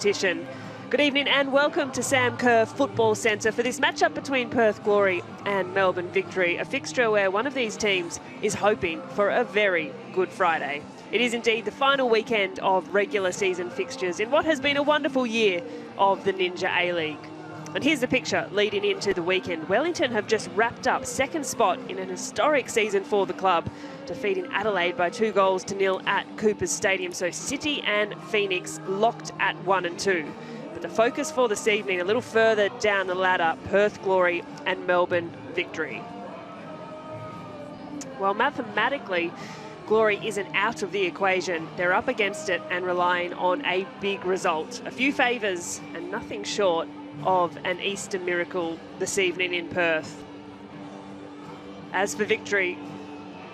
competition. Good evening and welcome to Sam Kerr Football Centre for this matchup between Perth Glory and Melbourne Victory, a fixture where one of these teams is hoping for a very good Friday. It is indeed the final weekend of regular season fixtures in what has been a wonderful year of the Ninja A-League. And here's the picture leading into the weekend. Wellington have just wrapped up second spot in an historic season for the club, defeating Adelaide by 2-0 at Coopers Stadium. So City and Phoenix locked at 1 and 2. But the focus for this evening, a little further down the ladder, Perth Glory and Melbourne Victory. While mathematically, Glory isn't out of the equation, they're up against it and relying on a big result. A few favours and nothing short of an Easter miracle this evening in Perth. As for Victory,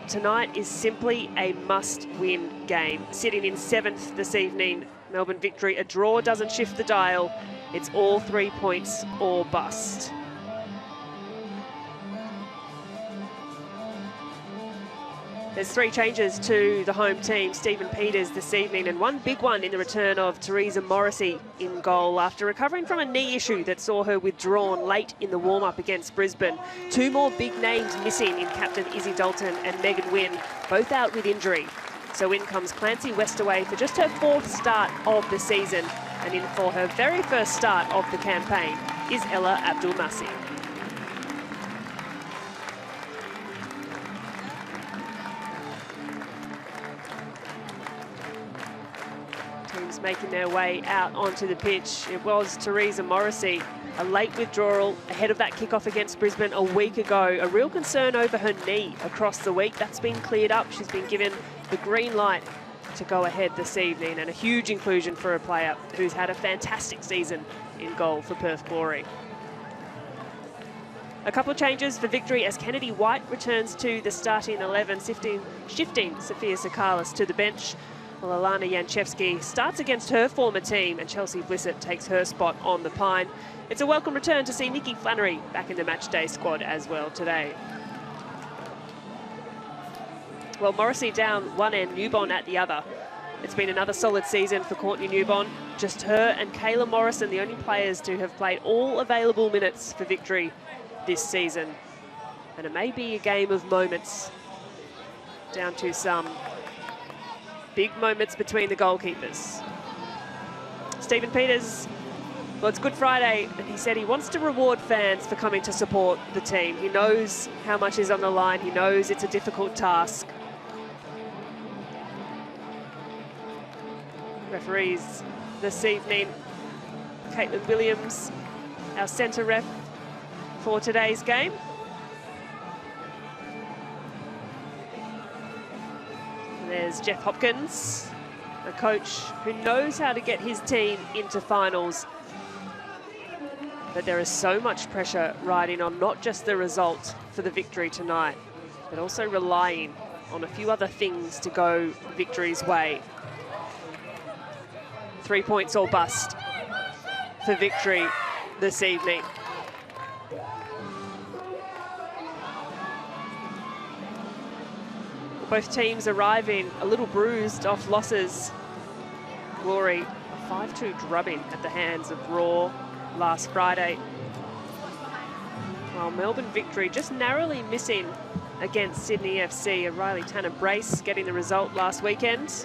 tonight is simply a must-win game. Sitting in 7th this evening, Melbourne Victory, a draw doesn't shift the dial. It's all 3 points or bust. There's 3 changes to the home team, Stephen Peters this evening, and one big one in the return of Teresa Morrissey in goal after recovering from a knee issue that saw her withdrawn late in the warm-up against Brisbane. 2 more big names missing in captain Izzy Dalton and Megan Wynn, both out with injury. So in comes Clancy Westaway for just her 4th start of the season, and in for her very first start of the campaign is Ella Abdul-Masih. Teams making their way out onto the pitch. It was Teresa Morrissey, a late withdrawal ahead of that kickoff against Brisbane a week ago. A real concern over her knee across the week. That's been cleared up. She's been given the green light to go ahead this evening, and a huge inclusion for a player who's had a fantastic season in goal for Perth Glory. A couple of changes for Victory as Kennedy White returns to the starting 11, shifting Sophia Sakalis to the bench, while Alana Janchevski starts against her former team and Chelsea Blissett takes her spot on the pine. It's a welcome return to see Nikki Flannery back in the matchday squad as well today. Well, Morrissey down one end, Newbon at the other. It's been another solid season for Courtney Newbon. Just her and Kayla Morrison, the only players to have played all available minutes for Victory this season. And it may be a game of moments, down to some big moments between the goalkeepers. Stephen Peters, well, it's Good Friday, and he said he wants to reward fans for coming to support the team. He knows how much is on the line. He knows it's a difficult task. Referees this evening, Caitlin Williams, our centre ref for today's game. And there's Jeff Hopkins, a coach who knows how to get his team into finals. But there is so much pressure riding on not just the result for the Victory tonight, but also relying on a few other things to go Victory's way. 3 points or bust for Victory this evening. Both teams arriving a little bruised off losses. Glory, a 5-2 drubbing at the hands of Raw last Friday, while Melbourne Victory just narrowly missing against Sydney FC. A Riley Tanner brace getting the result last weekend.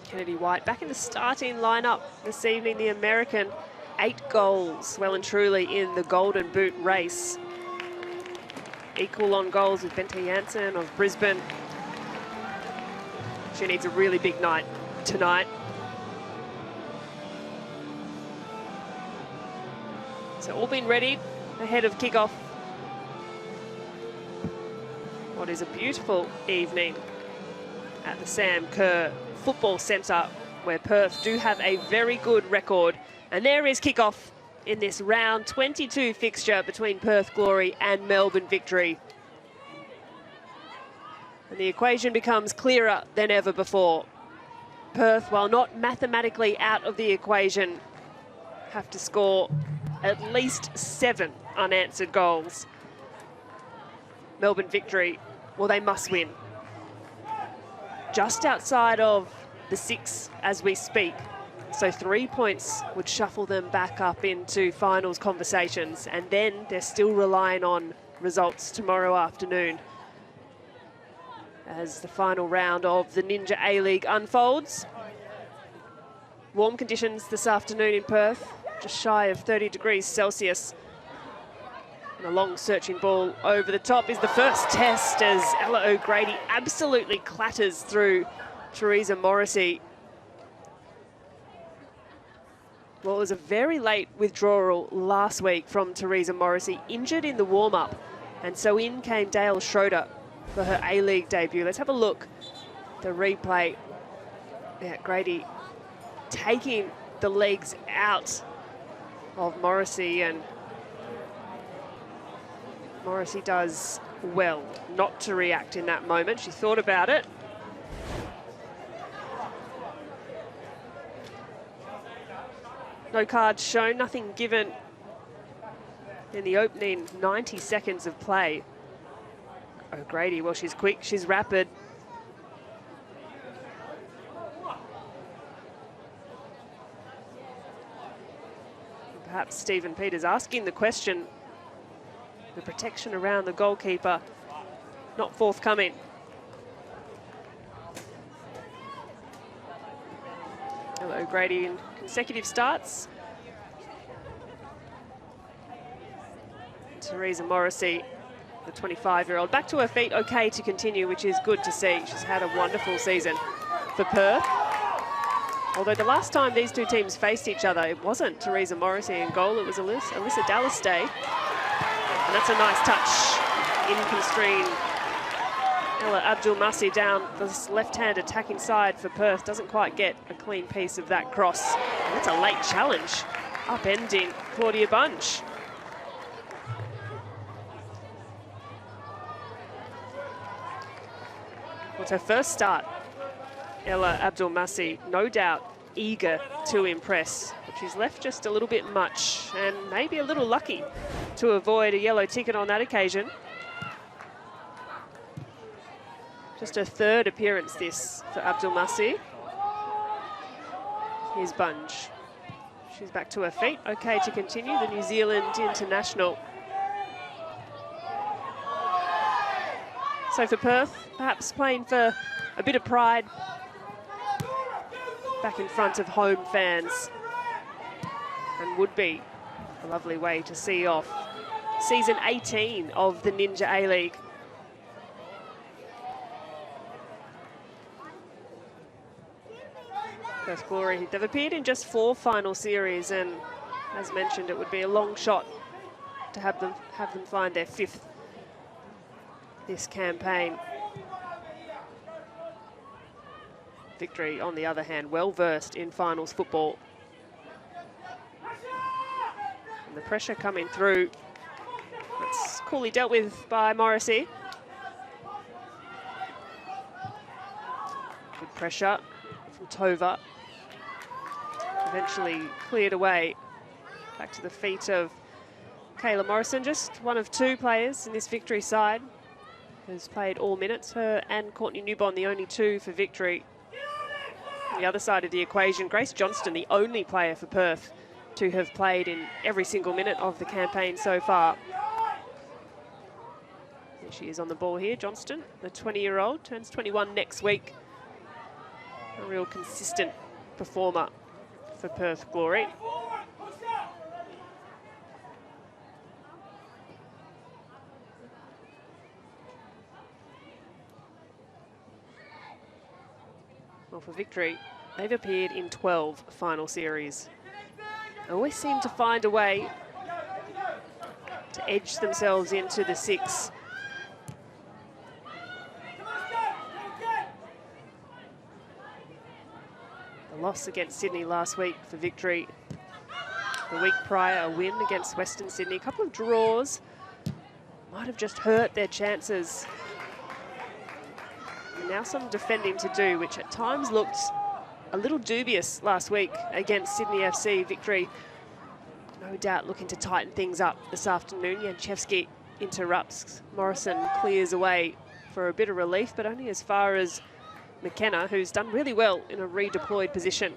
Kennedy White back in the starting lineup this evening, the American. 8 goals, well and truly in the Golden Boot race. Equal on goals with Bente Janssen of Brisbane. She needs a really big night tonight. So all been ready ahead of kickoff. What is a beautiful evening at the Sam Kerr Football Centre, where Perth do have a very good record. And there is kickoff in this round 22 fixture between Perth Glory and Melbourne Victory. And the equation becomes clearer than ever before. Perth, while not mathematically out of the equation, have to score at least 7 unanswered goals. Melbourne Victory, well, they must win. Just outside of the 6 as we speak. So 3 points would shuffle them back up into finals conversations, and then they're still relying on results tomorrow afternoon as the final round of the Ninja A-League unfolds. Warm conditions this afternoon in Perth, just shy of 30 degrees Celsius. And a long searching ball over the top is the first test as Ella O'Grady absolutely clatters through Theresa Morrissey. Well, it was a very late withdrawal last week from Theresa Morrissey, injured in the warm-up. And so in came Dale Schroeder for her A-League debut. Let's have a look. The replay. Yeah, Grady taking the legs out of Morrissey, and Morrissey does well not to react in that moment. She thought about it. No cards shown, nothing given in the opening 90 seconds of play. O'Grady, well, she's quick, she's rapid. Perhaps Stephen Peters asking the question. The protection around the goalkeeper not forthcoming. O'Grady in consecutive starts. Theresa Morrissey, the 25-year-old, back to her feet, okay to continue, which is good to see. She's had a wonderful season for Perth. Although the last time these two teams faced each other, it wasn't Theresa Morrissey in goal, it was Alyssa Dallas-Day. And that's a nice touch in constrain. Ella Abdul-Masih down this left-hand attacking side for Perth. Doesn't quite get a clean piece of that cross. And that's a late challenge, upending Claudia Bunch. Well, it's her first start. Ella Abdul-Masih, no doubt eager to impress, but she's left just a little bit much and maybe a little lucky to avoid a yellow ticket on that occasion. Just her third appearance this for Abdul-Masih. Here's Bunge. She's back to her feet, okay to continue, the New Zealand international. So for Perth, perhaps playing for a bit of pride back in front of home fans, and would be a lovely way to see off season 18 of the Ninja A-League. Perth Glory, they've appeared in just 4 final series, and as mentioned, it would be a long shot to have them find their 5th this campaign. Victory, on the other hand, well versed in finals football. And the pressure coming through, that's coolly dealt with by Morrissey. Good pressure from Tova. Eventually cleared away. Back to the feet of Kayla Morrison, just one of 2 players in this Victory side who's played all minutes. Her and Courtney Newbon, the only 2 for Victory. On the other side of the equation, Grace Johnston, the only player for Perth to have played in every single minute of the campaign so far. There she is on the ball here, Johnston, the 20-year-old, turns 21 next week. A real consistent performer for Perth Glory. Well, for Victory, they've appeared in 12 final series. They always seem to find a way to edge themselves into the 6. The loss against Sydney last week for Victory. The week prior, a win against Western Sydney. A couple of draws might have just hurt their chances. And now some defending to do, which at times looked a little dubious last week against Sydney FC. Victory, no no doubt looking to tighten things up this afternoon. Janchevsky interrupts. Morrison clears away for a bit of relief, but only as far as McKenna, who's done really well in a redeployed position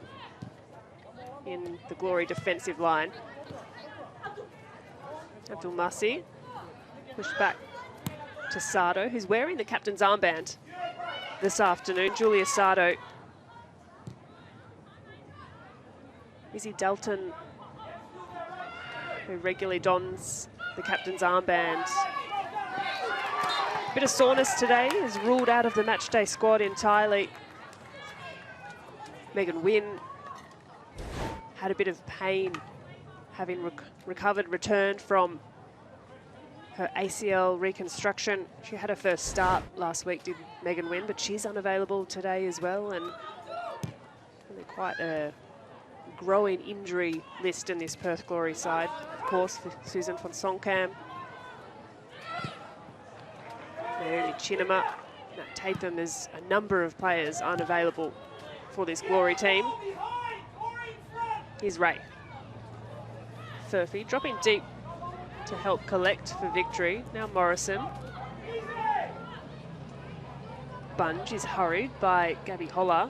in the Glory defensive line. Abdul Masi pushed back to Sardo, who's wearing the captain's armband this afternoon. Julius Sardo. Izzy Dalton, who regularly dons the captain's armband. Bit of soreness today, is ruled out of the matchday squad entirely. Megan Wynne had a bit of pain, having returned from her ACL reconstruction. She had her first start last week, did Megan Wynne, but she's unavailable today as well, and quite a growing injury list in this Perth Glory side, of course, for Susan von Sonkam. Naomi Chinema, Nat Tatham, there's a number of players unavailable for this Glory team. Here's Ray. Furphy dropping deep to help collect for victory. Now Morrison. Bunge is hurried by Gabby Holler.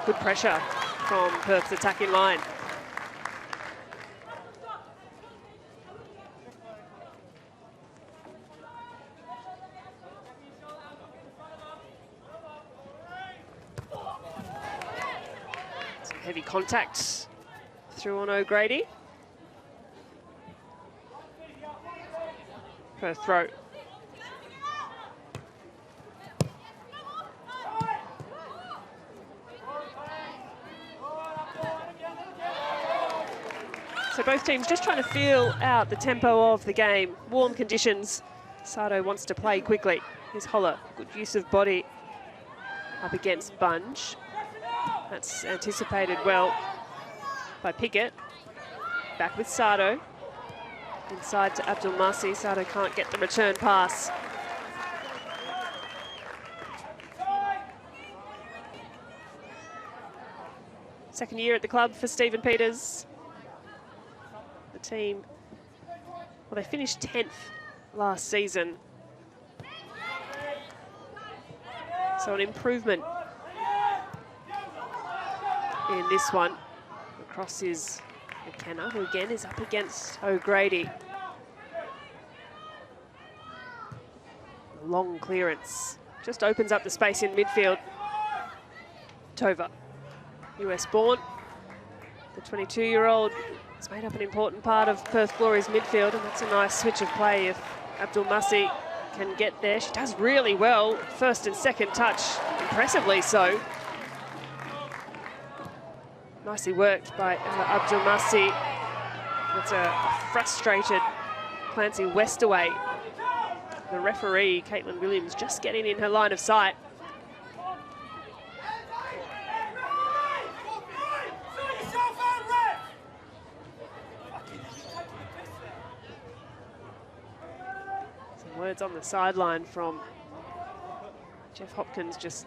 Good pressure from Perth's attacking line. Some heavy contact through on O'Grady. Perth throw. So both teams just trying to feel out the tempo of the game. Warm conditions. Sardo wants to play quickly. Here's Holler. Good use of body up against Bunge. That's anticipated well by Pickett. Back with Sardo. Inside to Abdul Masi. Sardo can't get the return pass. Second year at the club for Stephen Peters. The team, well, they finished 10th last season. So an improvement in this one. Across is McKenna, who again is up against O'Grady. Long clearance. Just opens up the space in midfield. Tova, US born. The 22-year-old has made up an important part of Perth Glory's midfield, and that's a nice switch of play if Abdul Masi can get there. She does really well. First and second touch, impressively so. Nicely worked by Abdul Masi. That's a frustrated Clancy Westaway. The referee, Caitlin Williams, just getting in her line of sight. Some words on the sideline from Jeff Hopkins, just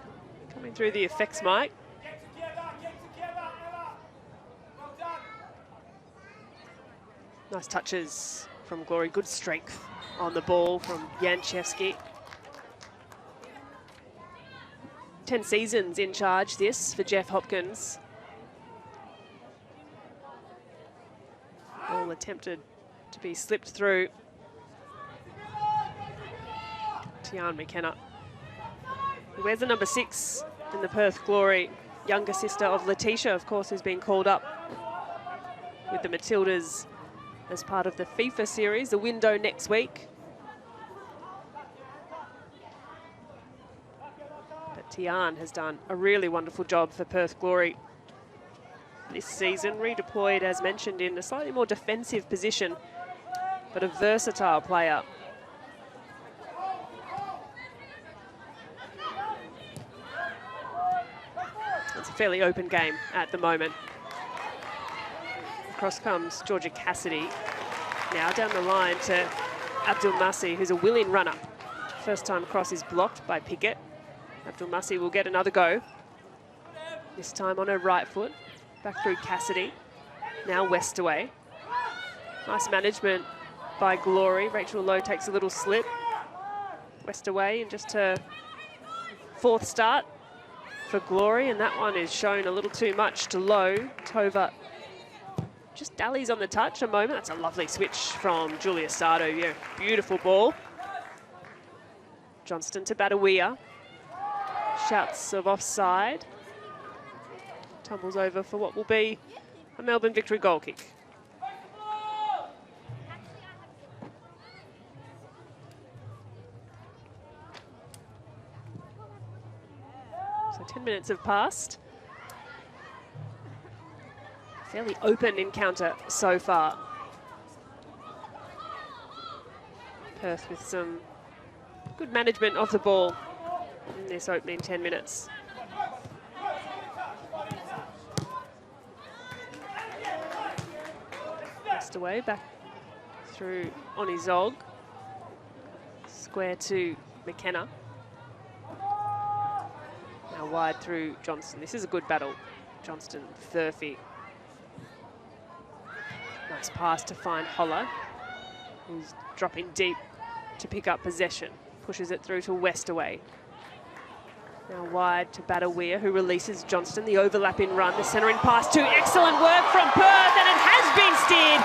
coming through the effects mic. Nice touches from Glory, good strength on the ball from Janchevsky. 10 seasons in charge this for Jeff Hopkins. Ball attempted to be slipped through. Tian McKenna, who wears the number 6 in the Perth Glory. Younger sister of Letitia, of course, who's been called up with the Matildas as part of the FIFA series, the window next week. But Tian has done a really wonderful job for Perth Glory this season, redeployed, as mentioned, in a slightly more defensive position, but a versatile player. It's a fairly open game at the moment. Across comes Georgia Cassidy. Now down the line to Abdul Masi, who's a willing runner. First time cross is blocked by Pickett. Abdul Masi will get another go. This time on her right foot. Back through Cassidy. Now Westaway. Nice management by Glory. Rachel Lowe takes a little slip. West away and just her 4th start for Glory, and that one is shown a little too much to Lowe. Tova just dallies on the touch a moment. That's a lovely switch from Julia Sardo. Yeah, beautiful ball. Johnston to Badawia. Shouts of offside. Tumbles over for what will be a Melbourne Victory goal kick. So 10 minutes have passed. Fairly open encounter so far. Perth with some good management of the ball in this opening 10 minutes. Just away, back through Oni Zog. Square to McKenna. Now wide through Johnston. This is a good battle. Johnston, Thurfy. Nice pass to find Holler, who's dropping deep to pick up possession. Pushes it through to Westaway. Now wide to Badawia, who releases Johnston. The overlapping run, the centering pass to excellent work from Perth, and it has been steered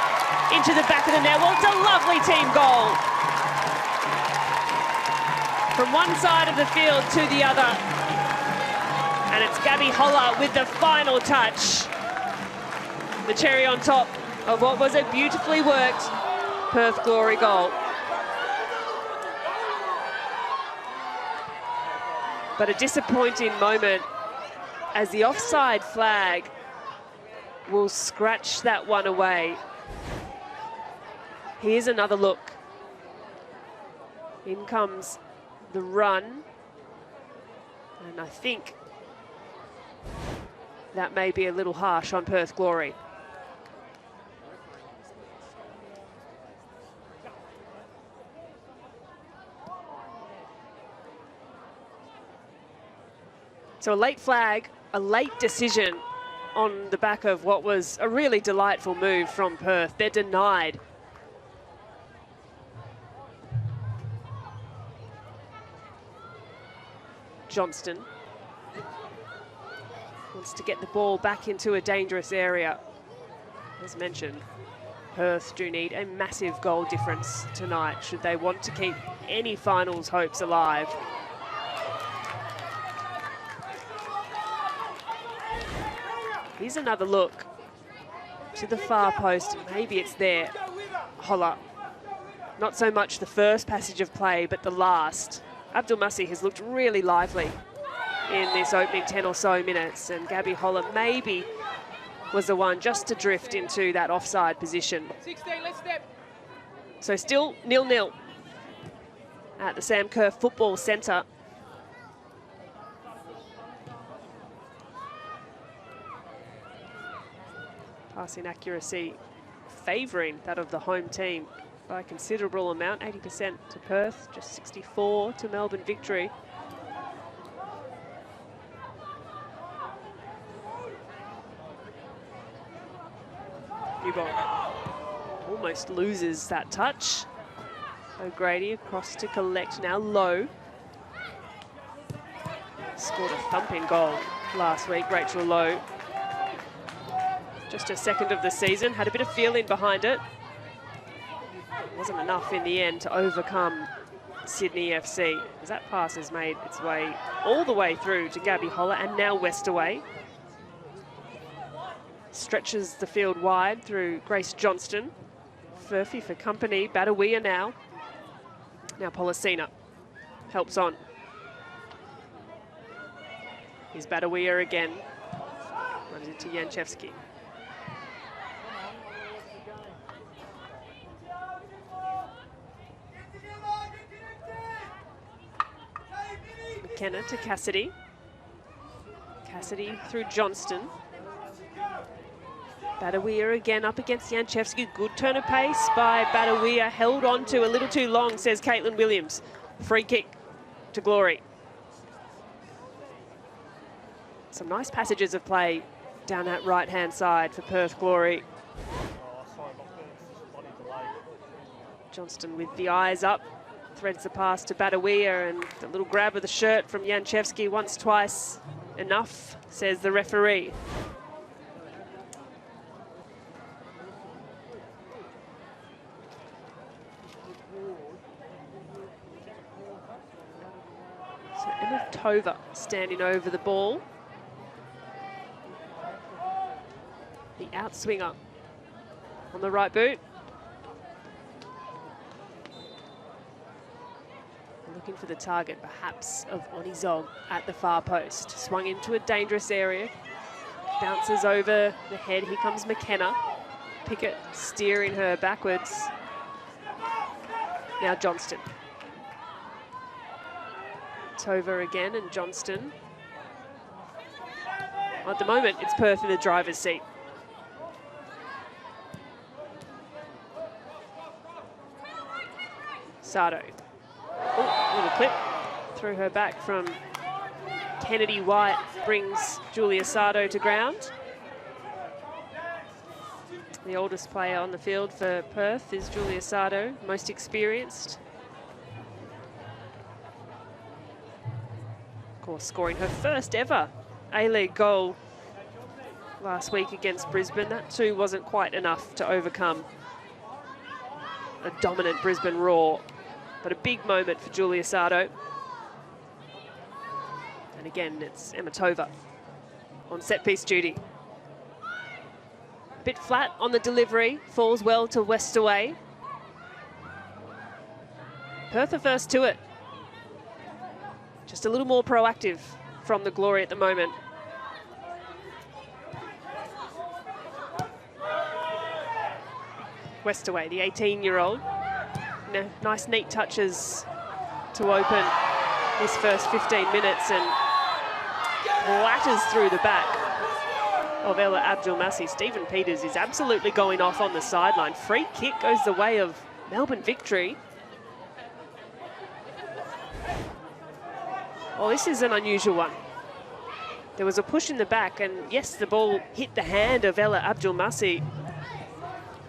into the back of the net. Well, it's a lovely team goal. From one side of the field to the other. And it's Gabby Holler with the final touch. The cherry on top of what was a beautifully worked Perth Glory goal. But a disappointing moment as the offside flag will scratch that one away. Here's another look. In comes the run. And I think that may be a little harsh on Perth Glory. So a late flag, a late decision on the back of what was a really delightful move from Perth. They're denied. Johnston wants to get the ball back into a dangerous area. As mentioned, Perth do need a massive goal difference tonight should they want to keep any finals hopes alive. Here's another look to the far post. Maybe it's there. Holler. Not so much the first passage of play, but the last. Abdul Masih has looked really lively in this opening 10 or so minutes, and Gabby Holler maybe was the one just to drift into that offside position. 16, let's step. So still 0-0 at the Sam Kerr Football Centre. Passing accuracy favouring that of the home team by a considerable amount, 80% to Perth, just 64 to Melbourne Victory. Newborn almost loses that touch. O'Grady across to collect now. Lowe scored a thumping goal last week, Rachel Lowe. Just her second of the season, had a bit of feeling behind it. Wasn't enough in the end to overcome Sydney FC, as that pass has made its way all the way through to Gabby Holler, and now Westaway. Stretches the field wide through Grace Johnston. Furphy for company, Badawia now. Now Policina helps on. Here's Badawia again. Runs it to Janchevski. McKenna to Cassidy. Cassidy through Johnston. Badawia again up against Janchevski. Good turn of pace by Badawia. Held on to a little too long, says Caitlin Williams. Free kick to Glory. Some nice passages of play down that right-hand side for Perth Glory. Johnston with the eyes up, threads the pass to Badawia, and the little grab of the shirt from Janchevski once, twice. Enough, says the referee. So Emma Tova standing over the ball. The outswinger on the right boot. Looking for the target, perhaps, of Onizog at the far post. Swung into a dangerous area. Bounces over the head. Here comes McKenna. Pickett steering her backwards. Now Johnston. Tova again, and Johnston. At the moment, it's Perth in the driver's seat. Sardo. Oh, little clip through her back from Kennedy White brings Julia Sardo to ground. The oldest player on the field for Perth is Julia Sardo, most experienced. Of course, scoring her first ever A-League goal last week against Brisbane. That too wasn't quite enough to overcome a dominant Brisbane Roar. But a big moment for Julia Sardo. And again, it's Emma Tova on set-piece duty. A bit flat on the delivery, falls well to Westaway. Perth are first to it. Just a little more proactive from the Glory at the moment. Westaway, the 18-year-old. Nice, neat touches to open this first 15 minutes and latters through the back of Ella Abdulmasih. Stephen Peters is absolutely going off on the sideline. Free kick goes the way of Melbourne Victory. Well, this is an unusual one. There was a push in the back, and yes, the ball hit the hand of Ella Abdulmasih,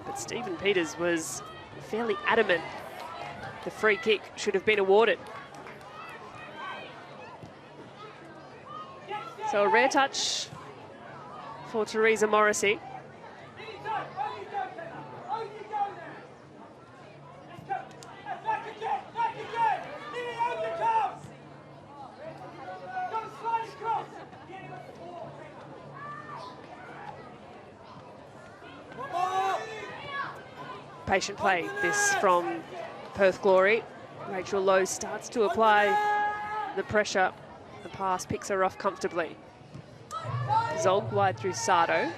but Stephen Peters was fairly adamant the free kick should have been awarded. So a rare touch for Teresa Morrissey. Patient play, this from Perth Glory. Rachel Lowe starts to apply the pressure. The pass picks her off comfortably. Zog wide through Sardo.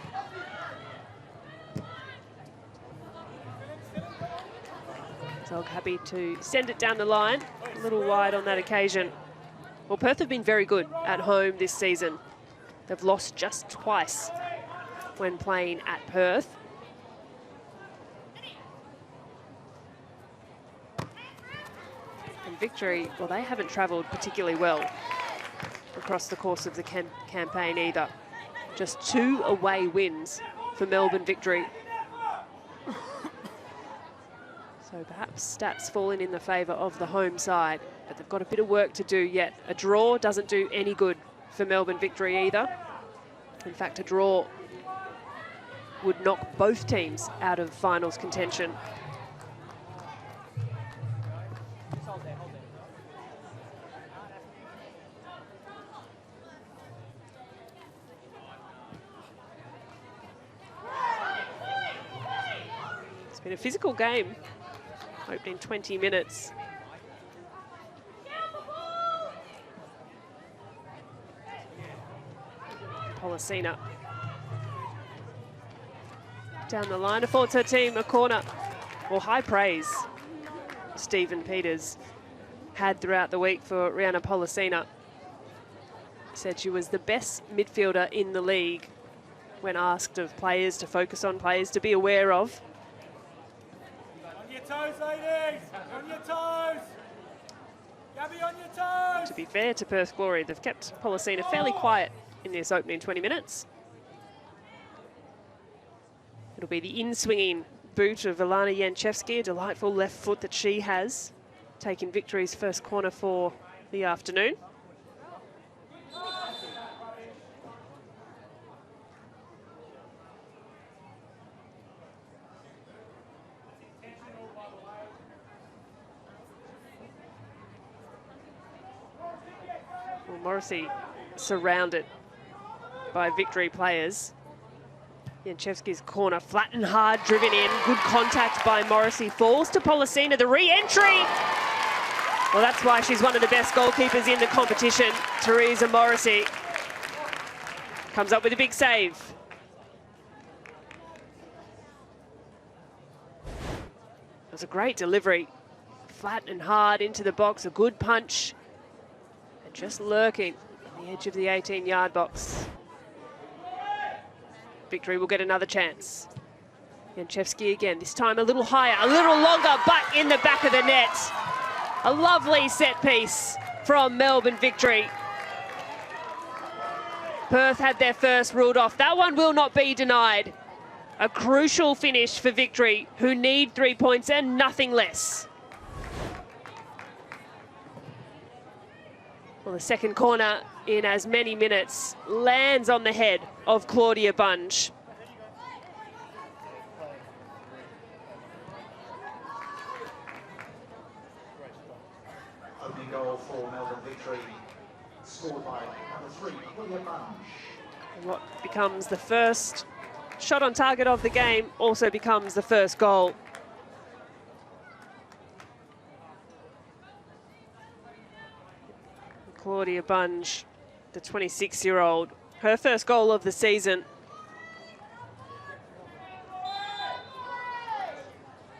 Zog happy to send it down the line. A little wide on that occasion. Well, Perth have been very good at home this season. They've lost just twice when playing at Perth. And Victory, well, they haven't travelled particularly well across the course of the campaign either. Just 2 away wins for Melbourne Victory. So perhaps stats falling in the favour of the home side, but they've got a bit of work to do yet. A draw doesn't do any good for Melbourne Victory either. In fact, a draw would knock both teams out of finals contention. It's been a physical game, opening 20 minutes. Policina down the line, affords her team a corner. Well, high praise Stephen Peters had throughout the week for Rihanna Policina. Said she was the best midfielder in the league when asked of players to focus on, players to be aware of. On your toes, ladies! On your toes! Gabby, on your toes! To be fair to Perth Glory, they've kept Policina fairly quiet in this opening 20 minutes. It'll be the in-swinging boot of Alana Janchevsky, a delightful left foot that she has, taking Victory's first corner for the afternoon. Well, Morrissey surrounded by Victory players. Janchevsky's corner, flat and hard, driven in. Good contact by Morrissey. Falls to Pollicina, the re-entry. Well, that's why she's one of the best goalkeepers in the competition. Teresa Morrissey comes up with a big save. It was a great delivery. Flat and hard into the box, a good punch. And just lurking on the edge of the 18-yard box. Victory will get another chance. Janchevsky again, this time a little higher, a little longer, but in the back of the net. A lovely set piece from Melbourne Victory. Perth had their first ruled off. That one will not be denied. A crucial finish for Victory, who need 3 points and nothing less. Well, the second corner in as many minutes lands on the head of Claudia Bunge. Opening goal for Melbourne Victory, scored by number 3, Claudia Bunge. What becomes the first shot on target of the game also becomes the first goal. Claudia Bunge, the 26-year-old, her first goal of the season.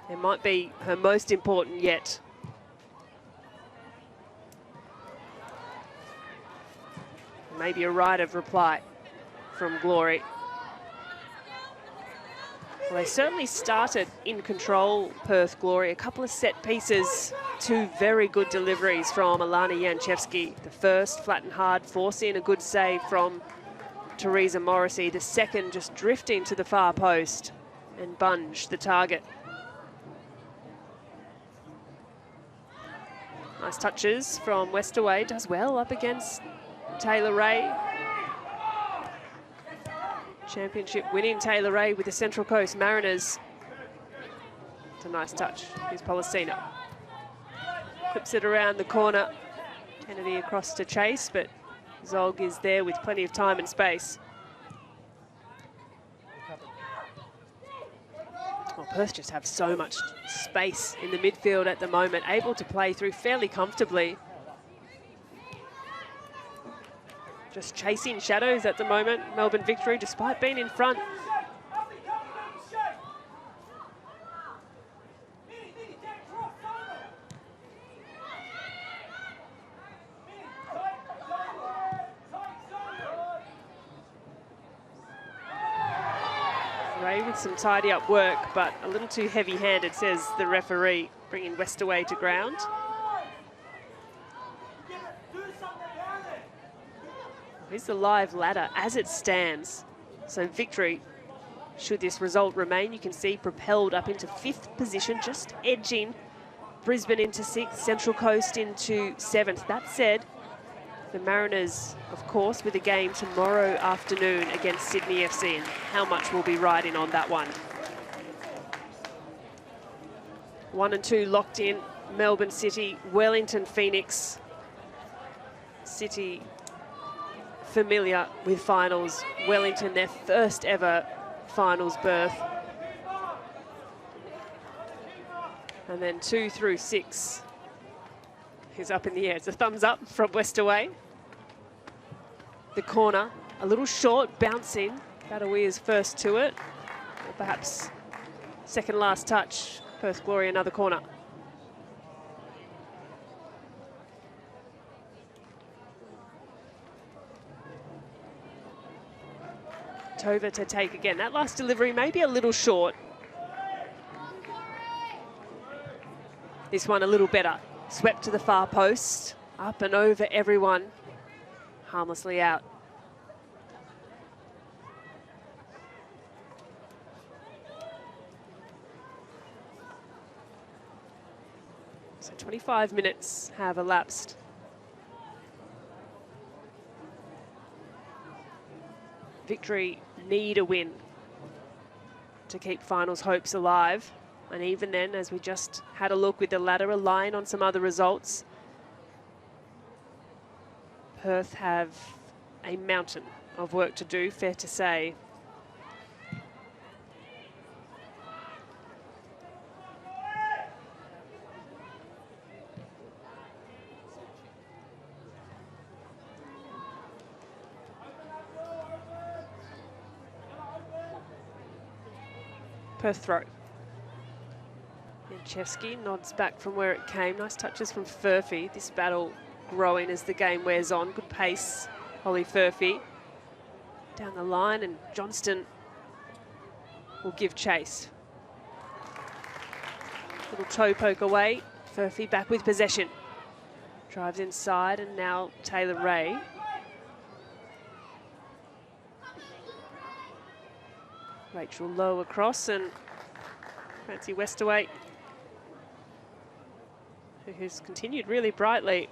It might be her most important yet. Maybe a right of reply from Glory. Well, they certainly started in control, Perth Glory. A couple of set pieces, 2 very good deliveries from Alana Janchevsky. The first, flat and hard, forcing a good save from Teresa Morrissey. The second, just drifting to the far post, and Bunge, the target. Nice touches from Westaway. Does well up against Taylor Ray. Championship winning Taylor Ray with the Central Coast Mariners. It's a nice touch. Here's Pollicina. Clips it around the corner. Kennedy across to Chase, but Zog is there with plenty of time and space. Well, Perth just have so much space in the midfield at the moment, able to play through fairly comfortably. Just chasing shadows at the moment, Melbourne Victory, despite being in front. Ray with some tidy up work, but a little too heavy-handed, says the referee, bringing Westaway to ground. Here's the live ladder as it stands. So Victory, should this result remain, you can see propelled up into 5th position, just edging Brisbane into 6th, Central Coast into 7th. That said, the Mariners, of course, with a game tomorrow afternoon against Sydney FC, and how much will be riding on that one. 1 and 2 locked in, Melbourne City, Wellington Phoenix. City familiar with finals. Wellington, their first ever finals berth. And then 2 through 6 is up in the air. It's a thumbs up from Westaway. The corner, a little short, bouncing. Badawia's first to it. Or perhaps second last touch. Perth Glory, another corner. Tova to take again. That last delivery may be a little short. This one a little better. Swept to the far post. Up and over everyone. Harmlessly out. 25 minutes have elapsed. Victory need a win to keep finals hopes alive. And even then, as we just had a look with the ladder, relying on some other results, Perth have a mountain of work to do, fair to say. Perth throw. Chevsky nods back from where it came. Nice touches from Furphy. This battle growing as the game wears on. Good pace, Holly Furphy. Down the line, and Johnston will give chase. Little toe poke away. Furphy back with possession. Drives inside, and now Taylor Ray. Rachel Lowe across, and Clancy Westaway, who's continued really brightly.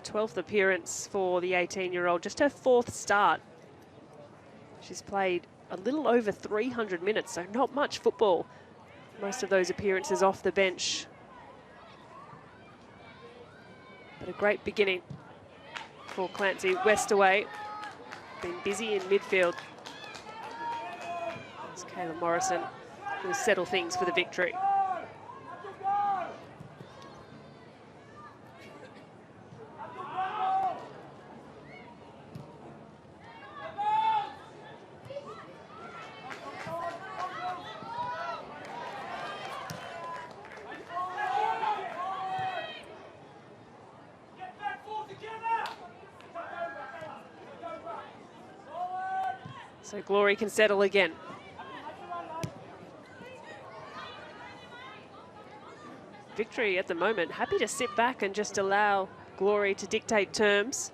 12th appearance for the 18-year-old, just her 4th start. She's played a little over 300 minutes, so not much football. Most of those appearances off the bench. But a great beginning for Clancy Westaway. Been busy in midfield. It's Kayla Morrison who'll settle things for the victory. So Glory can settle again. Victory at the moment, happy to sit back and just allow Glory to dictate terms.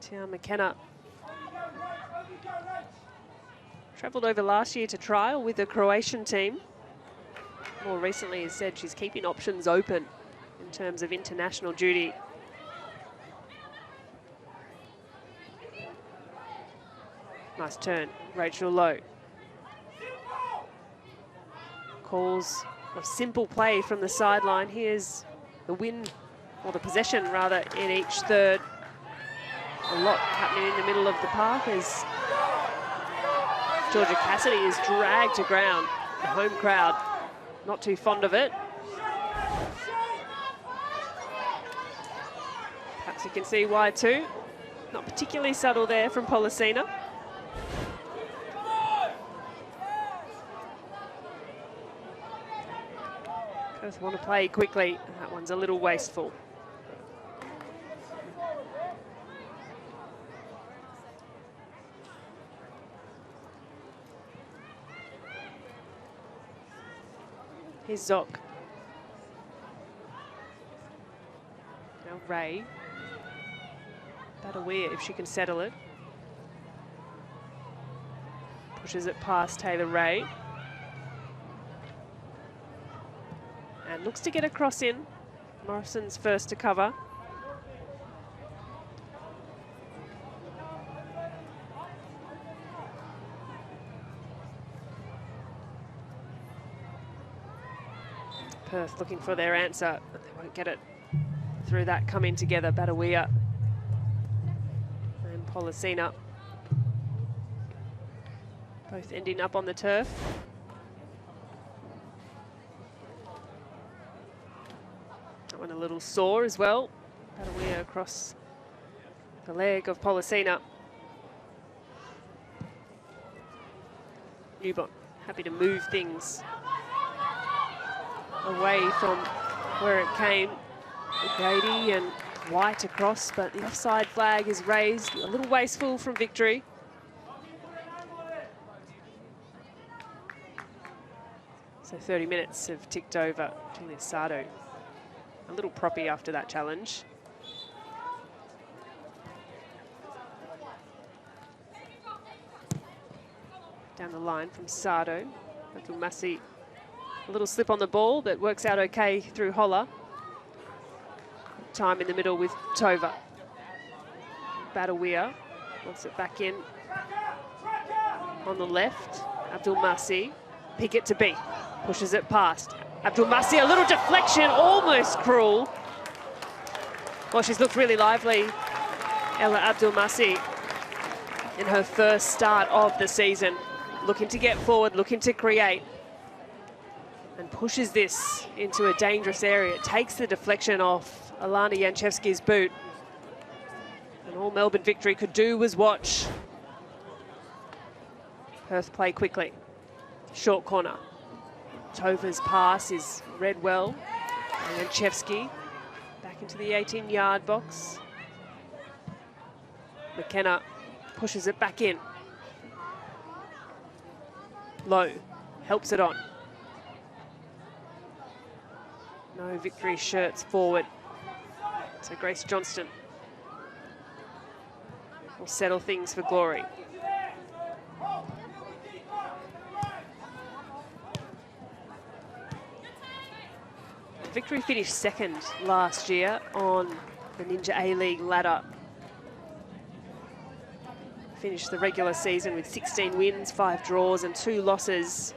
Tia McKenna travelled over last year to trial with the Croatian team. More recently has said she's keeping options open in terms of international duty. Nice turn, Rachel Lowe. Calls of simple play from the sideline. Here's the win, or the possession rather, in each third. A lot happening in the middle of the park as Georgia Cassidy is dragged to ground. The home crowd not too fond of it. Perhaps you can see why too. Not particularly subtle there from Policina. Perth want to play quickly, and that one's a little wasteful. Here's Zoc. Now Ray. Badawia, if she can settle it. Pushes it past Taylor Ray. And looks to get a cross in. Morrison's first to cover. Perth looking for their answer, but they won't get it through that coming together. Badawia and Policina both ending up on the turf. That one a little sore as well. Badawia across the leg of Policina. Newbon happy to move things away from where it came. Grady and White across, but the offside flag is raised. A little wasteful from Victory. So 30 minutes have ticked over. Julia Sardo a little proppy after that challenge. Down the line from Sardo. Massey A little slip on the ball that works out okay through Holler. Time in the middle with Tova. Badawia wants it back in on the left. Abdul Masi, pick it to B, pushes it past. Abdul Masi, a little deflection, almost cruel. Well, she's looked really lively, Ella Abdul Masi, in her first start of the season. Looking to get forward, looking to create. And pushes this into a dangerous area. It takes the deflection off Alana Janchevsky's boot. And all Melbourne Victory could do was watch Perth play quickly. Short corner. Tova's pass is read well. And Janchevsky back into the 18-yard box. McKenna pushes it back in. Low helps it on. No Victory shirts forward. So Grace Johnston will settle things for Glory. Victory finished second last year on the Ninja A-League ladder. Finished the regular season with 16 wins, 5 draws and 2 losses.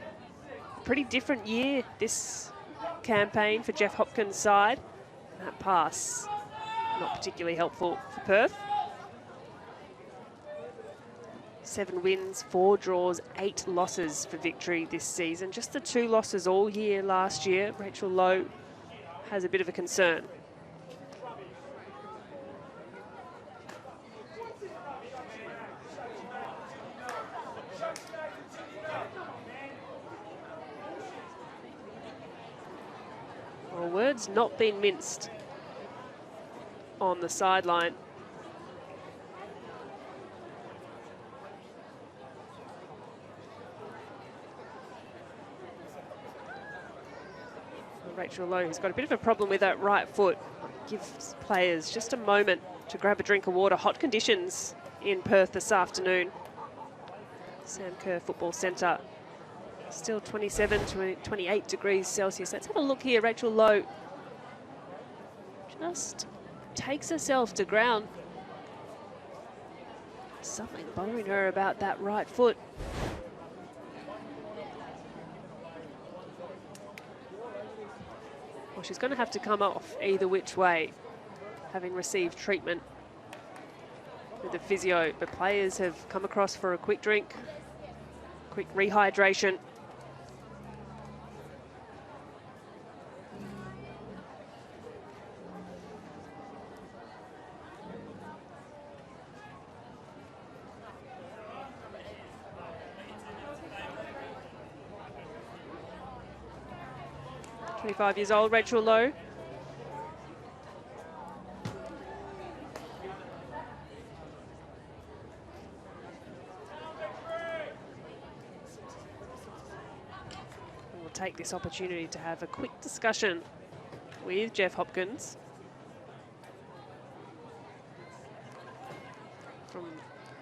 Pretty different year this campaign for Jeff Hopkins' side. That pass, not particularly helpful for Perth. 7 wins, 4 draws, 8 losses for Victory this season. Just the 2 losses all year last year. Rachel Lowe has a bit of a concern. Well, words not been minced on the sideline. Rachel Lowe, who's got a bit of a problem with that right foot, gives players just a moment to grab a drink of water. Hot conditions in Perth this afternoon. Sam Kerr Football Centre. Still 27 to 28 degrees Celsius. Let's have a look here. Rachel Lowe just takes herself to ground. Something bothering her about that right foot. Well, she's going to have to come off either which way, having received treatment with the physio. But players have come across for a quick drink, quick rehydration. .25 years old, Rachel Lowe. We'll take this opportunity to have a quick discussion with Jeff Hopkins. From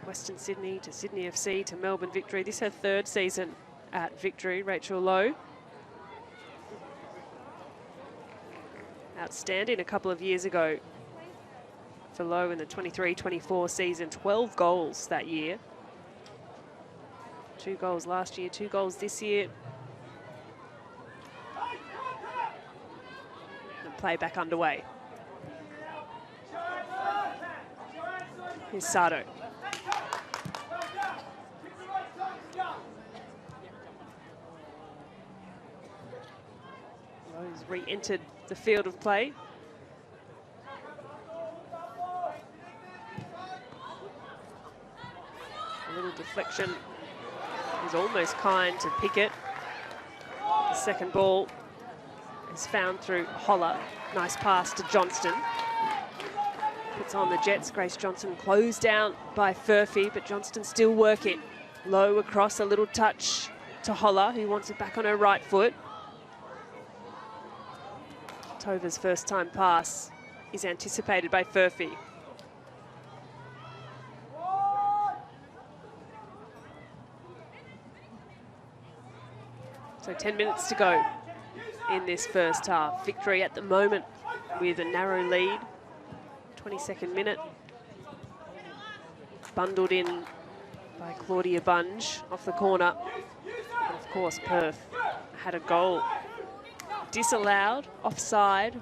Western Sydney to Sydney FC to Melbourne Victory. This is her 3rd season at Victory, Rachel Lowe. Outstanding a couple of years ago for Lowe in the 23-24 season. 12 goals that year. 2 goals last year, 2 goals this year. And play back underway. Here's Sato. Lowe's re-entered the field of play. A little deflection is almost kind to Pickett. The second ball is found through Holler. Nice pass to Johnston. Puts on the Jets. Grace Johnson closed down by Furphy, but Johnston still working. Low across, a little touch to Holler, who wants it back on her right foot. Tova's first time pass is anticipated by Furphy. So 10 minutes to go in this first half. Victory at the moment with a narrow lead. 22nd minute. Bundled in by Claudia Bunge off the corner. And of course, Perth had a goal disallowed, offside.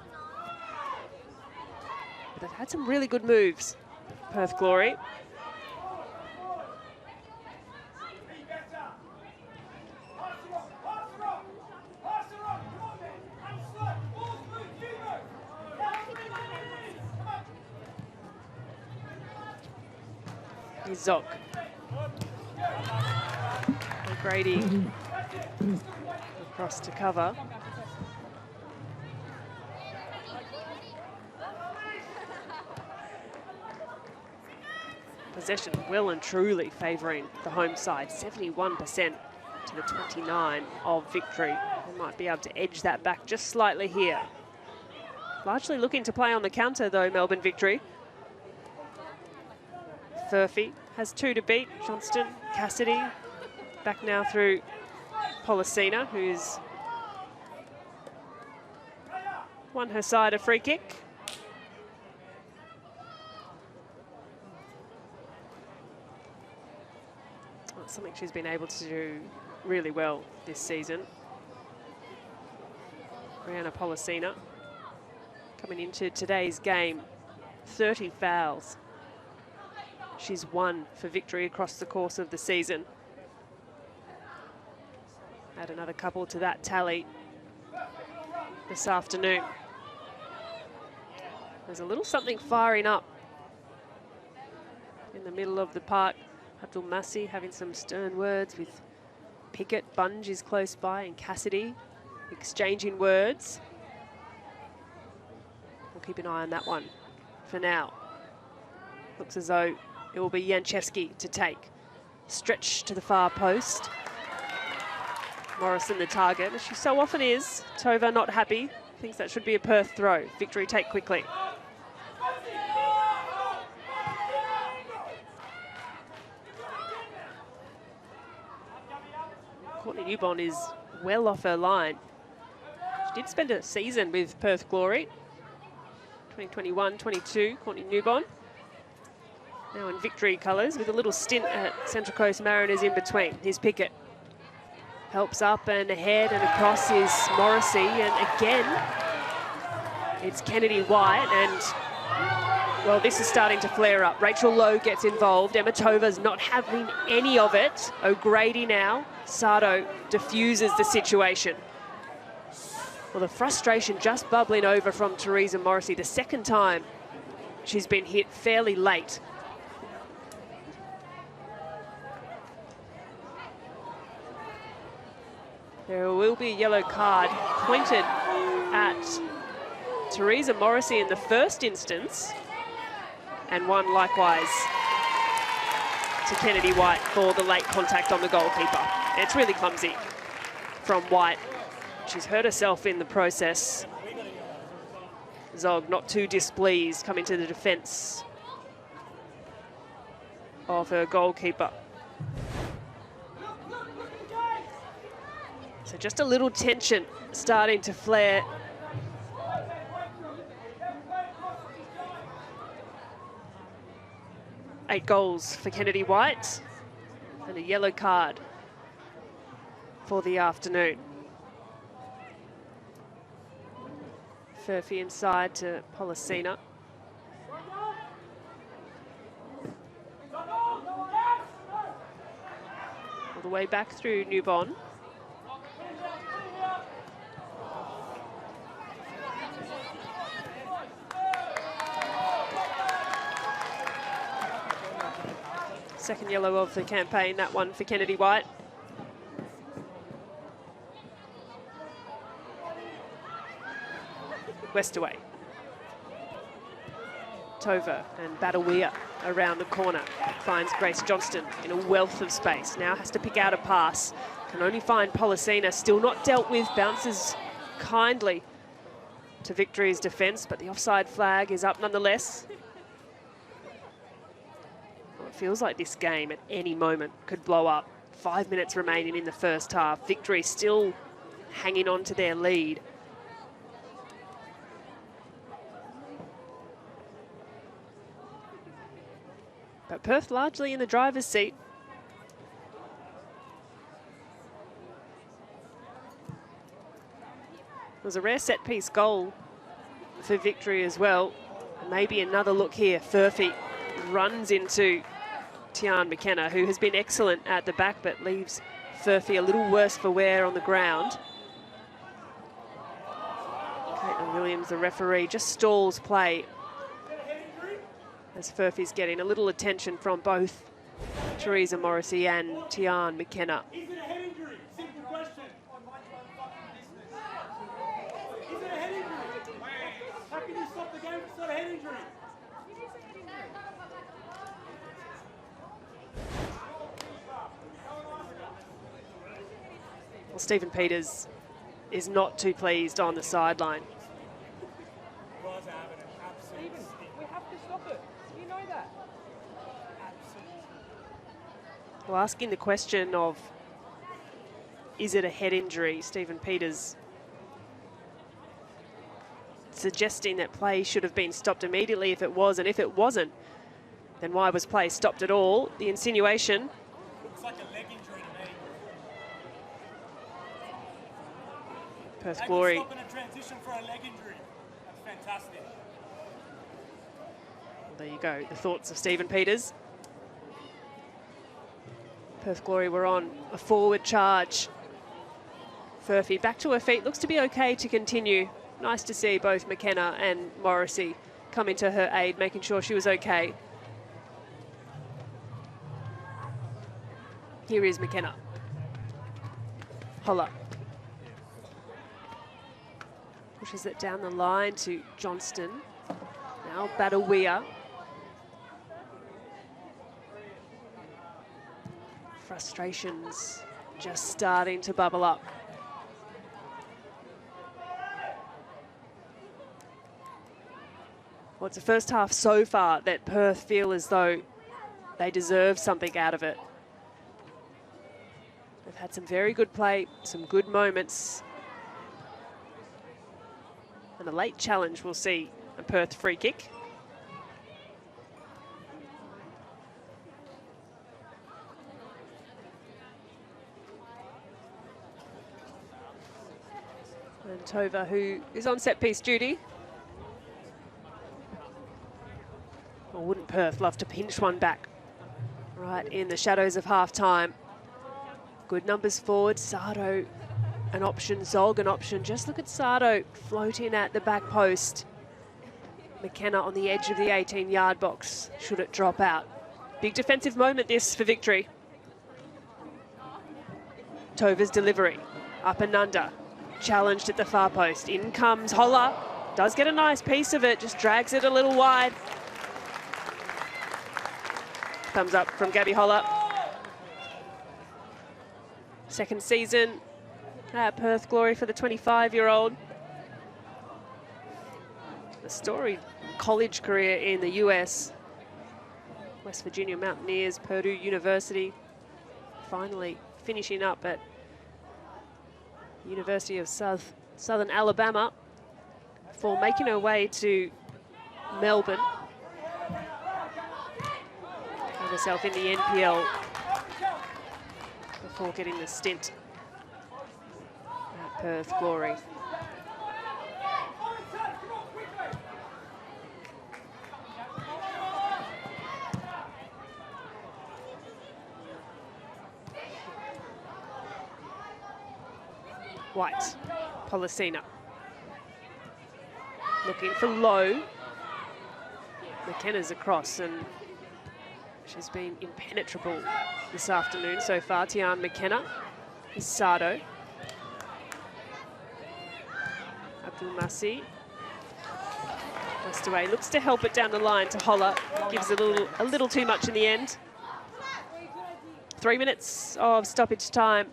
But they've had some really good moves, Perth Glory. Zoc. Grady across to cover. Possession well and truly favouring the home side, 71% to the 29 of Victory. They might be able to edge that back just slightly here. Largely looking to play on the counter though, Melbourne Victory. Furphy has 2 to beat. Johnston, Cassidy, back now through Policina, who's won her side a free kick. That's something she's been able to do really well this season. Brianna Policina coming into today's game, 30 fouls. She's won for Victory across the course of the season. Add another couple to that tally this afternoon. There's a little something firing up in the middle of the park. Abdul Massi having some stern words with Pickett. Bunge is close by, and Cassidy exchanging words. We'll keep an eye on that one for now. Looks as though it will be Janczewski to take. Stretch to the far post. Morrison the target, as she so often is. Tova not happy, thinks that should be a Perth throw. Victory take quickly. Courtney Newbon is well off her line. She did spend a season with Perth Glory. 2021-22, Courtney Newbon. Now in Victory colours with a little stint at Central Coast Mariners in between. Here's Pickett. Helps up and ahead and across is Morrissey. And again, it's Kennedy White. And, well, this is starting to flare up. Rachel Lowe gets involved. Emma Tova's not having any of it. O'Grady now. Sardo diffuses the situation. Well, the frustration just bubbling over from Teresa Morrissey. The second time she's been hit fairly late. There will be a yellow card pointed at Teresa Morrissey in the first instance, and one likewise to Kennedy White for the late contact on the goalkeeper. It's really clumsy from White. She's hurt herself in the process. Zog not too displeased, coming to the defence of her goalkeeper. So just a little tension starting to flare. Eight goals for Kennedy White and a yellow card for the afternoon. Furphy inside to Policina. All the way back through Newbon. Second yellow of the campaign, that one for Kennedy White. Westaway. Tova and Badawia around the corner. Finds Grace Johnston in a wealth of space. Now has to pick out a pass. Can only find Policina, still not dealt with. Bounces kindly to Victory's defence, but the offside flag is up nonetheless. Well, it feels like this game at any moment could blow up. 5 minutes remaining in the first half. Victory still hanging on to their lead. But Perth largely in the driver's seat. It was a rare set-piece goal for victory as well. And maybe another look here. Furphy runs into Tian McKenna, who has been excellent at the back, but leaves Furphy a little worse for wear on the ground. Caitlin Williams, the referee, just stalls play as Furphy's getting a little attention from both Teresa Morrissey and Tian McKenna. Is it a head injury? Simple question. Is it a head injury? How can you stop the game if it's not a head injury? Well, Stephen Peters is not too pleased on the sideline. We have to stop it. You know that. Well, asking the question of, is it a head injury? Stephen Peters suggesting that play should have been stopped immediately if it was, and if it wasn't, then why was play stopped at all? The insinuation. Looks like a leg injury to me. Perth Glory. Stopping a transition for a leg injury. That's fantastic. Well, there you go, the thoughts of Stephen Peters. Perth Glory were on a forward charge. Furphy back to her feet, looks to be okay to continue. Nice to see both McKenna and Morrissey coming to her aid, making sure she was okay. Here is McKenna. Holla. Pushes it down the line to Johnston. Now Badawia. Frustrations just starting to bubble up. Well, it's the first half so far that Perth feel as though they deserve something out of it. They've had some very good play, some good moments. And a late challenge, we'll see a Perth free kick. And Tova, who is on set-piece duty. Or wouldn't Perth love to pinch one back right in the shadows of half-time? Good numbers forward. Sardo an option, Zog an option. Just look at Sardo floating at the back post. McKenna on the edge of the 18-yard box, should it drop out. Big defensive moment this for victory. Tova's delivery, up and under. Challenged at the far post. In comes Holla. Does get a nice piece of it, just drags it a little wide. Thumbs up from Gabby Holla. Second season at Perth Glory for the 25-year-old. A storied college career in the US. West Virginia Mountaineers, Purdue University. Finally finishing up at University of Southern Alabama before making her way to Melbourne. Found herself in the NPL before getting the stint at Perth Glory. White, Policina. Looking for low. McKenna's across, and she's been impenetrable this afternoon so far. Tian McKenna is Sardo. Abdul Masi. West away, looks to help it down the line to Holla. Gives a little too much in the end. 3 minutes of stoppage time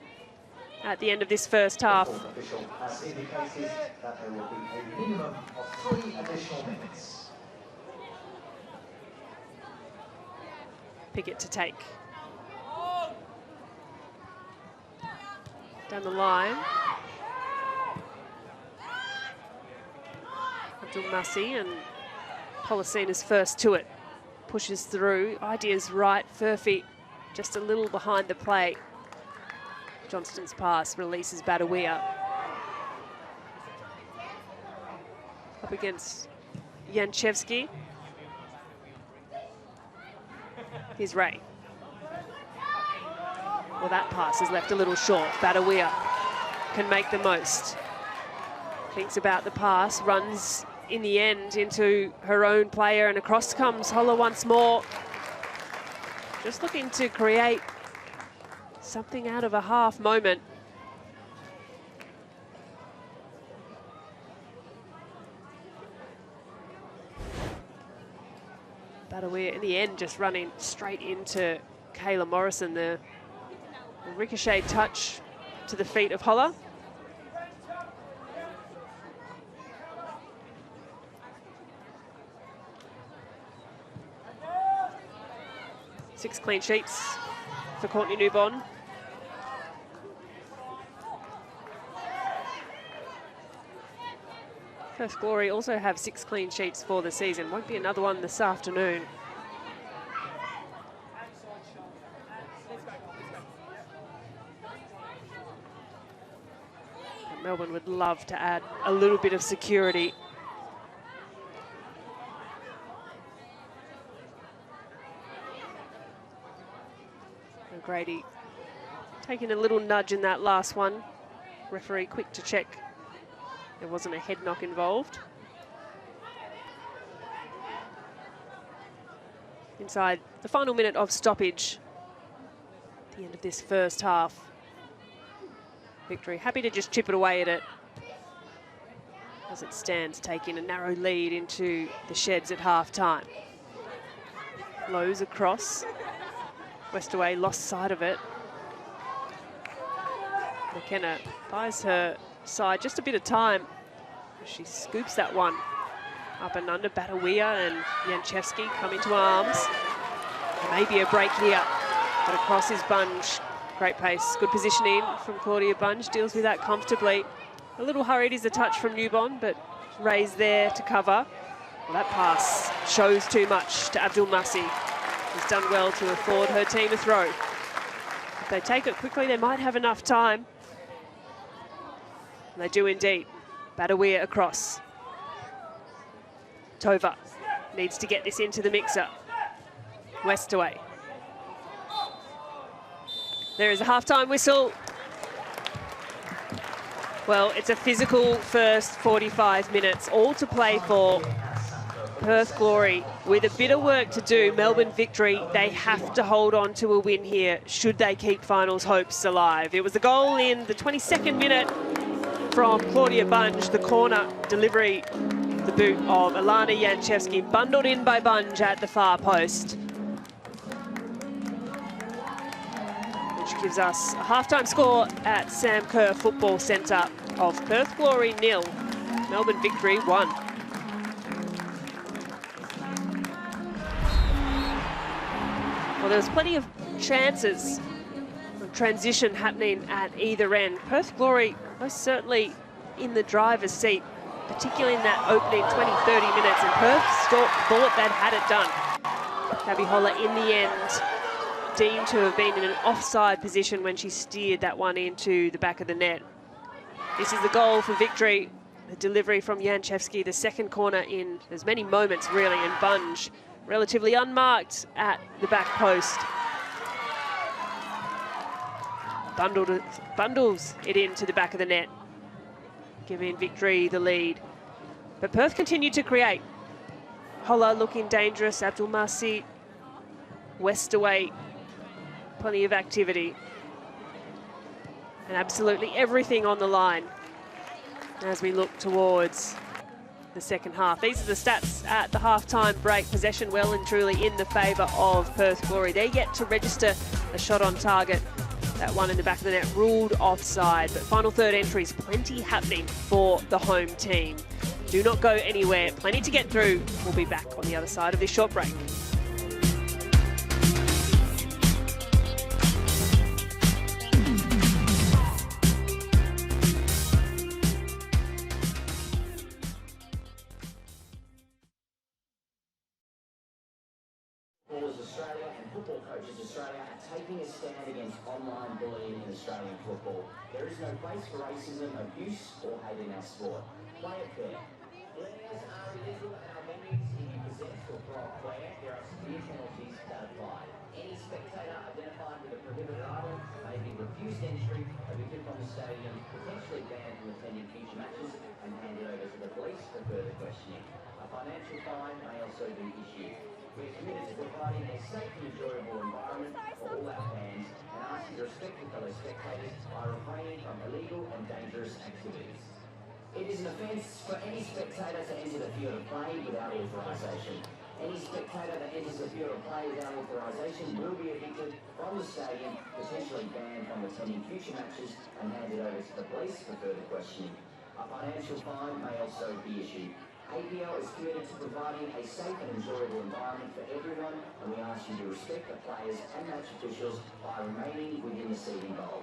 at the end of this first half. Official has indicated that there will be a minimum of 3 additional minutes. Pickett to take. Down the line. Abdul Masi, and Policina's first to it. pushes through. Idea's right. Furphy just a little behind the play. Johnston's pass releases Badawia. Up against Janchevsky. Here's Ray. Well, that pass is left a little short. Badawia can make the most. Thinks about the pass, runs in the end into her own player, and across comes Holler once more. Just looking to create something out of a half moment. Badawia in the end just running straight into Kayla Morrison. The ricochet touch to the feet of Holler. Six clean sheets for Courtney Newbon. Perth Glory also have 6 clean sheets for the season. Won't be another one this afternoon. Melbourne would love to add a little bit of security. Grady taking a little nudge in that last one. Referee quick to check there wasn't a head knock involved. Inside the final minute of stoppage at the end of this first half. Victory happy to just chip it away at it as it stands, taking a narrow lead into the sheds at half-time. Lows across. Westaway lost sight of it. McKenna buys her side just a bit of time. She scoops that one up and under. Badawia and Janchevsky come into arms. There may be a break here, but across is Bunge. Great pace, good positioning from Claudia Bunge, deals with that comfortably. A little hurried is the touch from Newbon, but Ray's there to cover. Well, that pass shows too much to Abdul Masi. He's done well to afford her team a throw. If they take it quickly, they might have enough time. And they do indeed. Badawia across. Tova needs to get this into the mixer. Westaway. There is a half-time whistle. Well, it's a physical first 45 minutes, all to play for. Perth Glory, with a bit of work to do. Melbourne Victory, they have to hold on to a win here should they keep finals hopes alive. It was a goal in the 22nd minute from Claudia Bunge, the corner delivery, the boot of Alana Janchevsky, bundled in by Bunge at the far post. Which gives us a half-time score at Sam Kerr Football Centre of Perth Glory 0, Melbourne Victory 1. Well, there was plenty of chances of transition happening at either end. Perth Glory most certainly in the driver's seat, particularly in that opening 20-30 minutes, and Perth thought they'd had it done. Gabby Holler in the end deemed to have been in an offside position when she steered that one into the back of the net. This is the goal for Victory. The delivery from Janchevsky, the second corner in as many moments really, and Bunge relatively unmarked at the back post. Bundles it into the back of the net, giving Victory the lead. But Perth continued to create. Holler looking dangerous, Abdul Masi, Westaway, plenty of activity. And absolutely everything on the line as we look towards the second half. These are the stats at the half-time break. Possession well and truly in the favour of Perth Glory. They're yet to register a shot on target. That one in the back of the net ruled offside. But final third entries, plenty happening for the home team. Do not go anywhere. Plenty to get through. We'll be back on the other side of this short break. Australia and Football Coaches Australia are taking a stand against online bullying in Australian football. There is no place for racism, abuse or hate in our sport. Play it fair. Glares are illegal at our venues. If you possess or throw a glare, there are severe penalties that apply. Any spectator identified with a prohibited item may be refused entry, evicted from the stadium, potentially banned from attending future matches, and handed over to the police for further questioning. A financial fine may also be issued. We're committed to providing a safe and enjoyable environment for all our fans and ask you to respect your fellow spectators by refraining from illegal and dangerous activities. It is an offence for any spectator to enter the field of play without authorisation. Any spectator that enters the field of play without authorisation will be evicted from the stadium, potentially banned from attending future matches and handed over to the police for further questioning. A financial fine may also be issued. APL is committed to providing a safe and enjoyable environment for everyone, and we ask you to respect the players and match officials by remaining within the seating goal.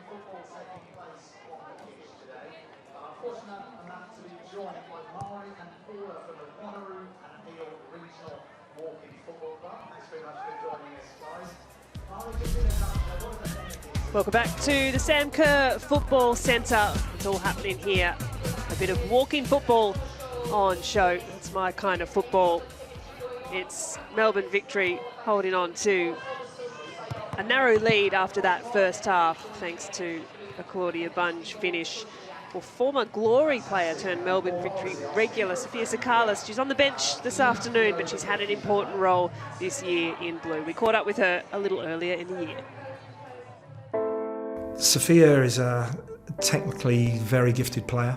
Football taking place on the pitch today. I'm fortunate enough to be joined by Mari and Paula from the Wanneroo and Peel Regional Walking Football Club. Thanks very much for joining us, guys. Mari, just in a nutshell, what are the benefits? Welcome back to the Sam Kerr Football Centre. It's all happening here. A bit of walking football on show. It's my kind of football. It's Melbourne Victory holding on to a narrow lead after that first half, thanks to a Claudia Bunge finish. Well, former Glory player turned Melbourne Victory regular, Sophia Sakalis. She's on the bench this afternoon, but she's had an important role this year in blue. We caught up with her a little earlier in the year. Sophia is a technically very gifted player.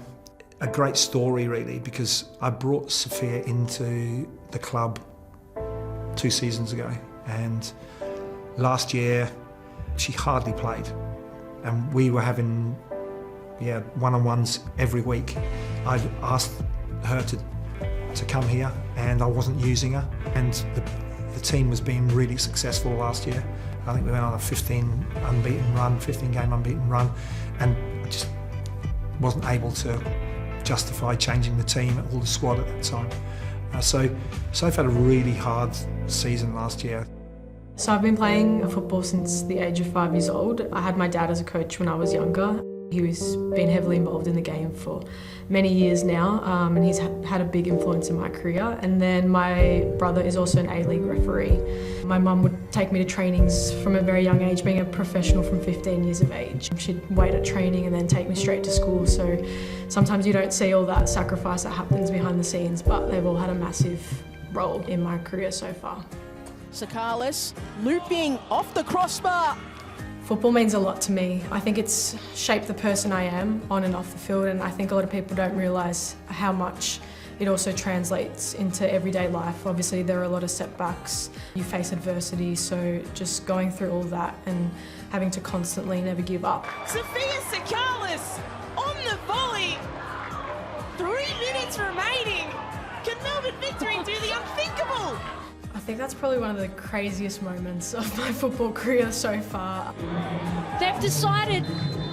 A great story, really, because I brought Sophia into the club 2 seasons ago, and last year she hardly played, and we were having one-on-ones every week. I'd asked her to come here, and I wasn't using her, and the team was being really successful last year. I think we went on a 15 game unbeaten run, and I just wasn't able to justify changing the team, all the squad at that time. So I've had a really hard season last year. So I've been playing football since the age of 5 years old. I had my dad as a coach when I was younger. He's been heavily involved in the game for many years now, and he's had a big influence in my career. And then my brother is also an A-League referee. My mum would take me to trainings from a very young age, being a professional from 15 years of age. She'd wait at training and then take me straight to school, so sometimes you don't see all that sacrifice that happens behind the scenes, but they've all had a massive role in my career so far. Sakalis looping off the crossbar. Football means a lot to me. I think it's shaped the person I am on and off the field, and I think a lot of people don't realise how much it also translates into everyday life. Obviously there are a lot of setbacks, you face adversity, so just going through all that and having to constantly never give up. Sophia Sakalis on the volley. 3 minutes remaining. Can Melbourne Victory do the unthinkable? I think that's probably one of the craziest moments of my football career so far. They've decided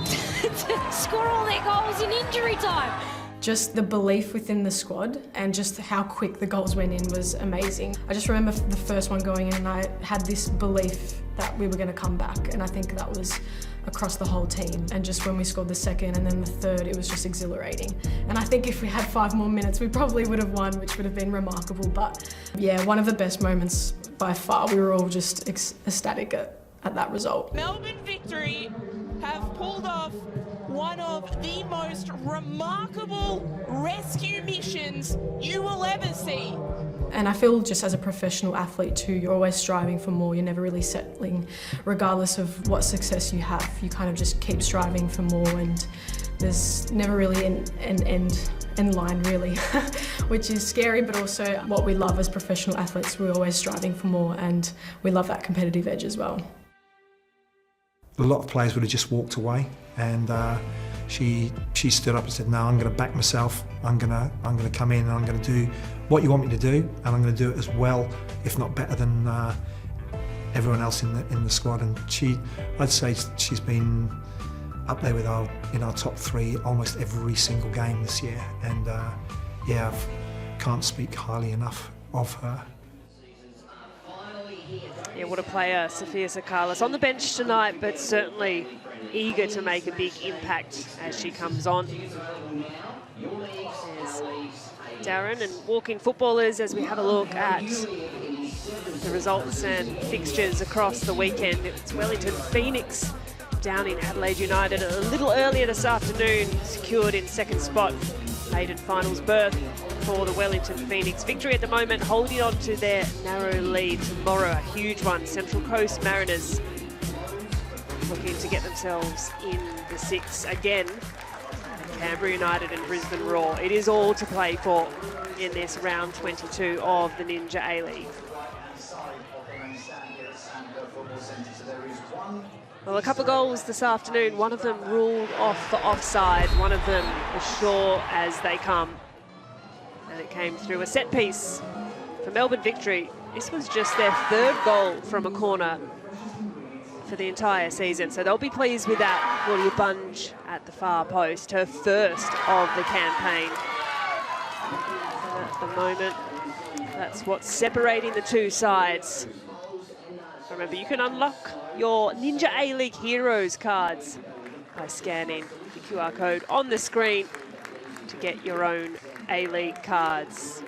to score all their goals in injury time. Just the belief within the squad and just how quick the goals went in was amazing. I just remember the first one going in and I had this belief that we were going to come back, and I think that was across the whole team. And just when we scored the second and then the third, it was just exhilarating. And I think if we had 5 more minutes, we probably would have won, which would have been remarkable. But yeah, one of the best moments by far. We were all just ecstatic at that result. Melbourne Victory have pulled off one of the most remarkable rescue missions you will ever see. And I feel just as a professional athlete too, you're always striving for more. You're never really settling, regardless of what success you have. You kind of just keep striving for more, and there's never really an end line really, which is scary, but also what we love as professional athletes. We're always striving for more, and we love that competitive edge as well. A lot of players would have just walked away, and she stood up and said, "No, I'm going to back myself. I'm going to come in and I'm going to do what you want me to do, and I'm going to do it as well, if not better than everyone else in the squad." And I'd say she's been up there with in our top 3 almost every single game this year, and yeah, can't speak highly enough of her. Yeah, what a player, Sofia Sakalis. On the bench tonight, but certainly eager to make a big impact as she comes on. There's Darren and walking footballers as we have a look at the results and fixtures across the weekend. It's Wellington Phoenix down in Adelaide United a little earlier this afternoon, secured in second spot, maiden finals berth for the Wellington Phoenix. Victory at the moment, holding on to their narrow lead. Tomorrow, a huge one. Central Coast Mariners looking to get themselves in the 6 again. Canberra United and Brisbane Roar. It is all to play for in this round 22 of the Ninja A-League. Well, a couple of goals this afternoon. One of them ruled off for offside. One of them as sure as they come. And it came through a set piece for Melbourne Victory. This was just their 3rd goal from a corner for the entire season, so they'll be pleased with that. Claudia Bunge at the far post, her first of the campaign. And at the moment, that's what's separating the two sides. Remember, you can unlock your Ninja A-League Heroes cards by scanning the QR code on the screen to get your own A-League cards.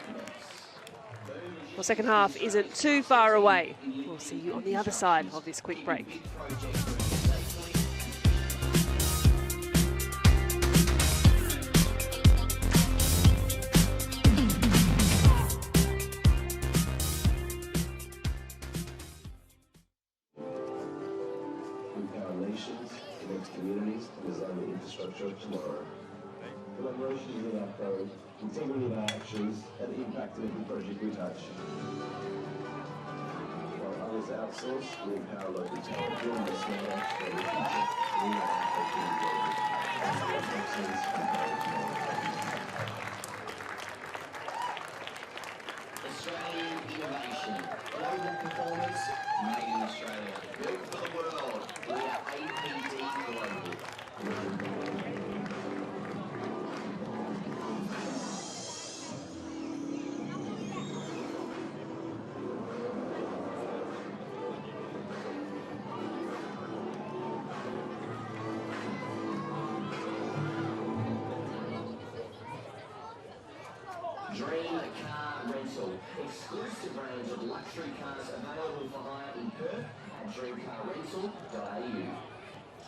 Well, second half isn't too far away. We'll see you on the other side of this quick break. Communities to design the infrastructure of tomorrow. Collaboration is in our code, integrity in our actions, and impact in every project we touch. While others outsource, we empower local talent, building a smarter, stronger future. We are taking global. Australian innovation, global performance, made in Australia. Built for the world. We are APD Global. Dream Car Rental. Exclusive range of luxury cars available for hire in Perth at dreamcarrental.au.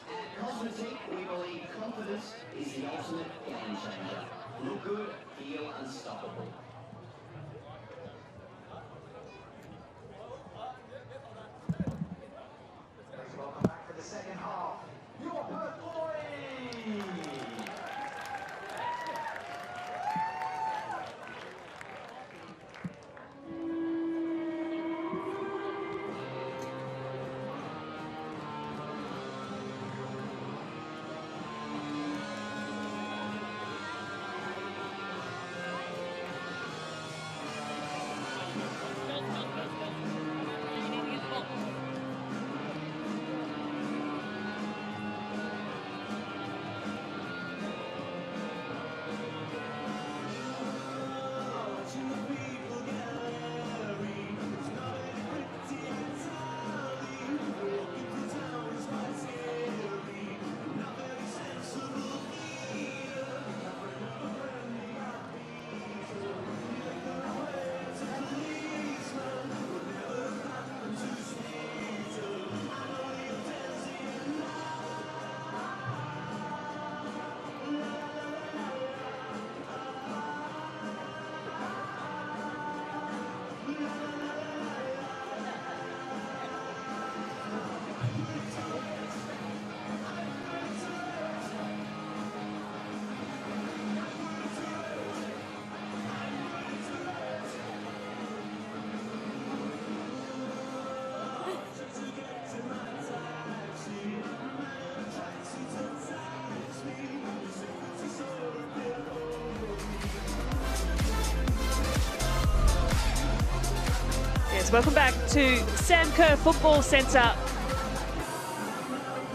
At Cosmetic, we believe confidence is the ultimate game changer. Look good, feel unstoppable. Welcome back for the second half. Your Perth Glory! Yes, welcome back to Sam Kerr Football Centre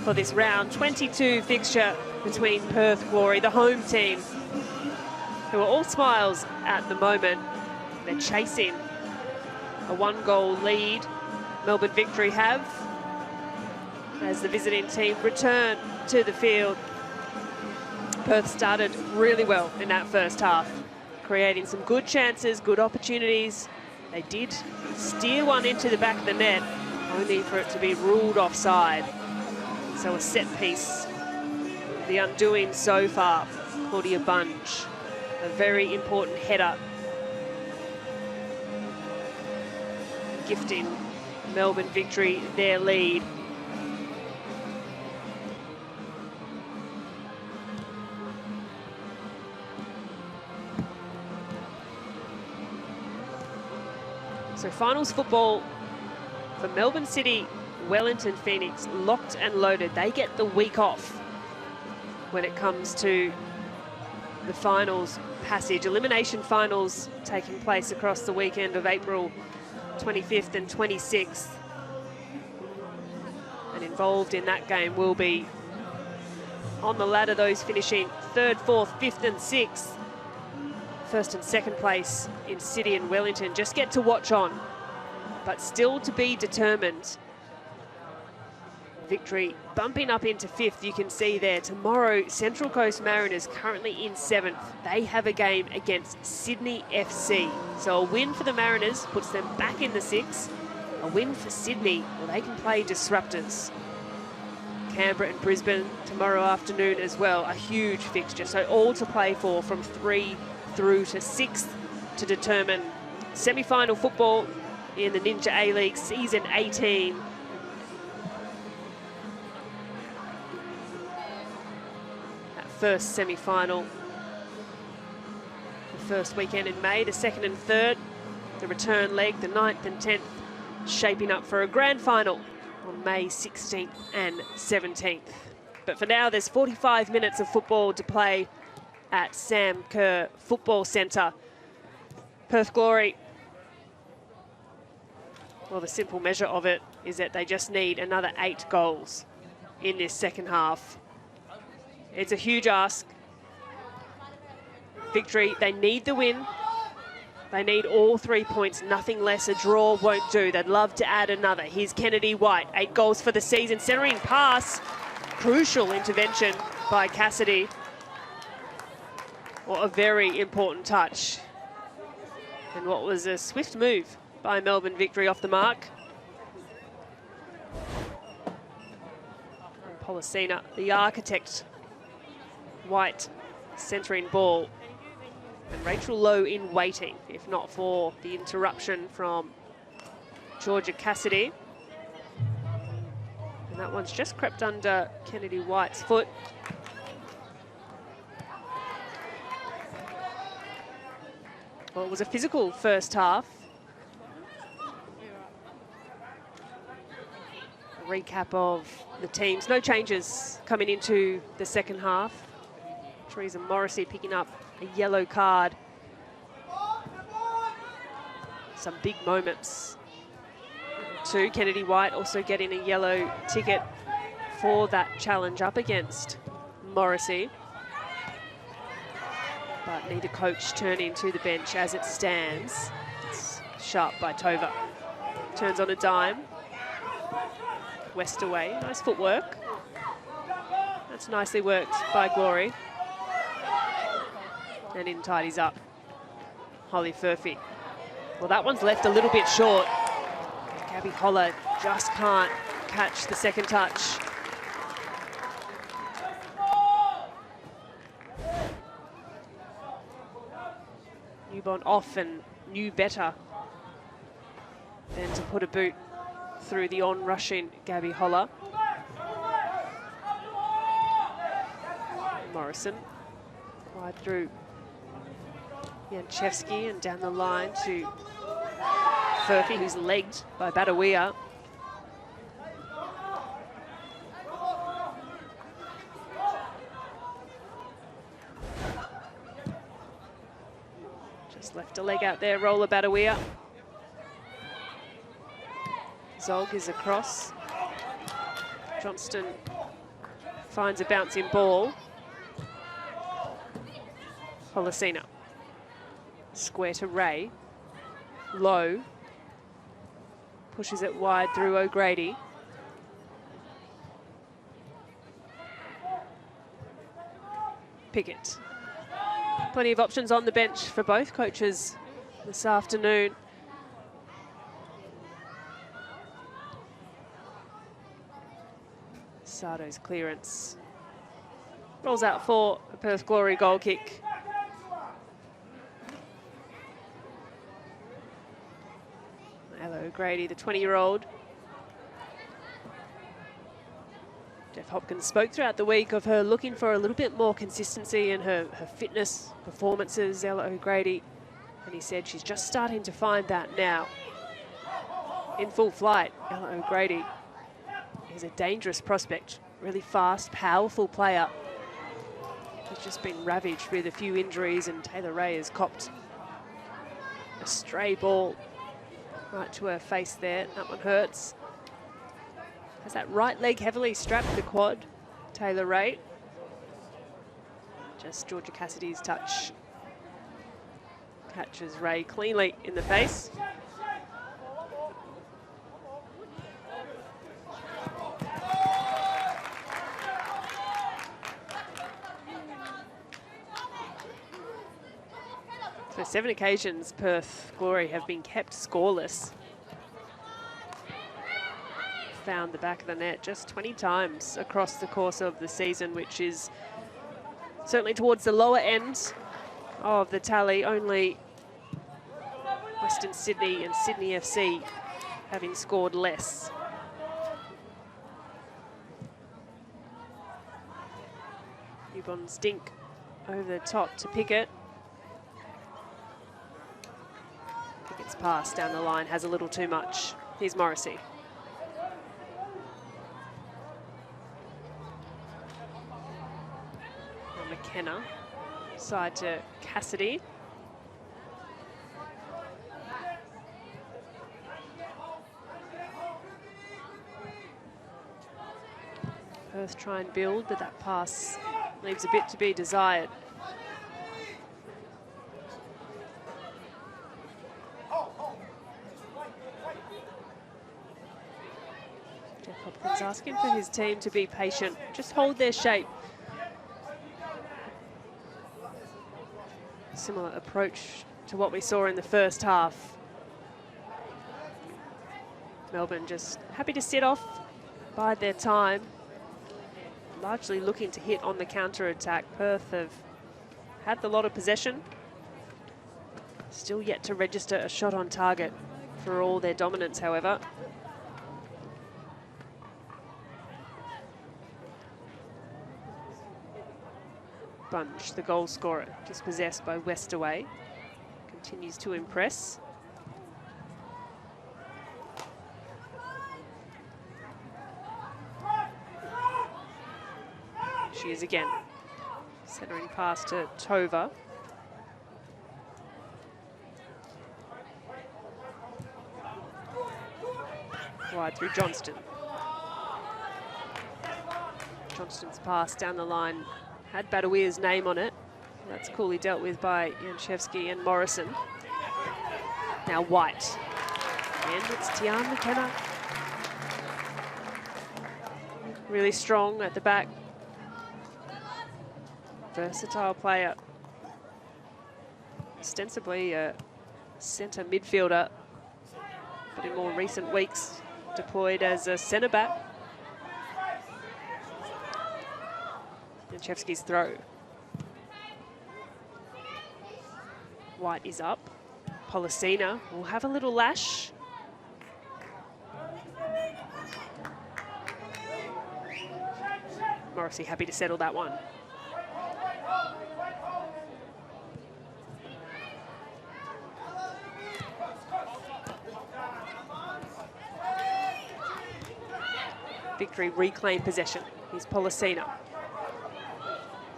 for this round 22 fixture between Perth Glory, the home team, who are all smiles at the moment. They're chasing a 1-goal lead. Melbourne Victory have, as the visiting team return to the field. Perth started really well in that first half, creating some good chances, good opportunities. They did steer one into the back of the net, only for it to be ruled offside. So a set piece, the undoing so far. Claudia Bunge, a very important header, gifting Melbourne Victory their lead. So finals football for Melbourne City, Wellington Phoenix, locked and loaded. They get the week off when it comes to the finals passage. Elimination finals taking place across the weekend of April 25th and 26th. And involved in that game will be on the ladder those finishing 3rd, 4th, 5th and 6th. First and second place in City and Wellington just get to watch on, but still to be determined. Victory bumping up into 5th, you can see there. Tomorrow, Central Coast Mariners currently in 7th. They have a game against Sydney FC. So a win for the Mariners puts them back in the 6th. A win for Sydney, well, they can play disruptors. Canberra and Brisbane tomorrow afternoon as well, a huge fixture. So all to play for from 3 through to 6th to determine semi-final football in the Ninja A-League Season 18. That first semi-final, the first weekend in May, the 2nd and 3rd, the return leg, the 9th and 10th, shaping up for a grand final on May 16th and 17th. But for now, there's 45 minutes of football to play at Sam Kerr Football Centre. Perth Glory, well, the simple measure of it is that they just need another 8 goals in this second half. It's a huge ask. Victory, they need the win. They need all 3 points, nothing less. A draw won't do. They'd love to add another. Here's Kennedy White, 8 goals for the season. Centering pass, crucial intervention by Cassidy. What a very important touch. And what was a swift move by Melbourne Victory off the mark. And Policina, the architect. White centering ball. And Rachel Lowe in waiting, if not for the interruption from Georgia Cassidy. And that one's just crept under Kennedy White's foot. Well, it was a physical first half. A recap of the teams. No changes coming into the second half. Teresa Morrissey picking up a yellow card. Some big moments. Too. Kennedy White also getting a yellow ticket for that challenge up against Morrissey. But neither coach turning to the bench as it stands. It's sharp by Tova. Turns on a dime. West away. Nice footwork. That's nicely worked by Glory. And in tidies up Holly Furphy. Well, that one's left a little bit short. Gabby Holler just can't catch the second touch. Newborn off and knew better than to put a boot through the on-rushing Gabby Holler. Morrison wide through Janchevsky and down the line to Furphy, who's legged by Badawia. Just left a leg out there, Roller Badawia. Zog is across. Johnston finds a bouncing ball. Polisina. Square to Ray. Low. Pushes it wide through O'Grady. Pickett. Plenty of options on the bench for both coaches this afternoon. Sardo's clearance rolls out for a Perth Glory goal kick. Ella O'Grady, the 20-year-old. Jeff Hopkins spoke throughout the week of her looking for a little bit more consistency in her fitness performances, Ella O'Grady. And he said she's just starting to find that now. In full flight, Ella O'Grady is a dangerous prospect. Really fast, powerful player. Has just been ravaged with a few injuries, and Taylor Ray has copped a stray ball right to her face there. That one hurts. Has that right leg heavily strapped the quad, Taylor Ray. Just Georgia Cassidy's touch catches Ray cleanly in the face. For 7 occasions, Perth Glory have been kept scoreless. Found the back of the net just 20 times across the course of the season, which is certainly towards the lower end of the tally. Only Western Sydney and Sydney FC having scored less. Newbon's dink over the top to Pickett. Pickett's pass down the line has a little too much. Here's Morrissey. McKenna, side to Cassidy. Perth try and build, but that pass leaves a bit to be desired. Jeff Hopkins asking for his team to be patient, just hold their shape. Similar approach to what we saw in the first half. Melbourne just happy to sit off, bide their time, largely looking to hit on the counter-attack. Perth have had a lot of possession, still yet to register a shot on target for all their dominance, however. Bunge, the goal scorer, dispossessed by Westaway, continues to impress. She is again. Centering pass to Tova. Wide through Johnston. Johnston's pass down the line had Badawia's name on it. That's coolly dealt with by Janchevsky and Morrison. Now White. And it's Tian McKenna. Really strong at the back. Versatile player. Ostensibly a centre midfielder, but in more recent weeks deployed as a centre back. Janchevsky's throw. White is up. Polisina will have a little lash. Morrissey happy to settle that one. Victory reclaim possession. Here's Polisina.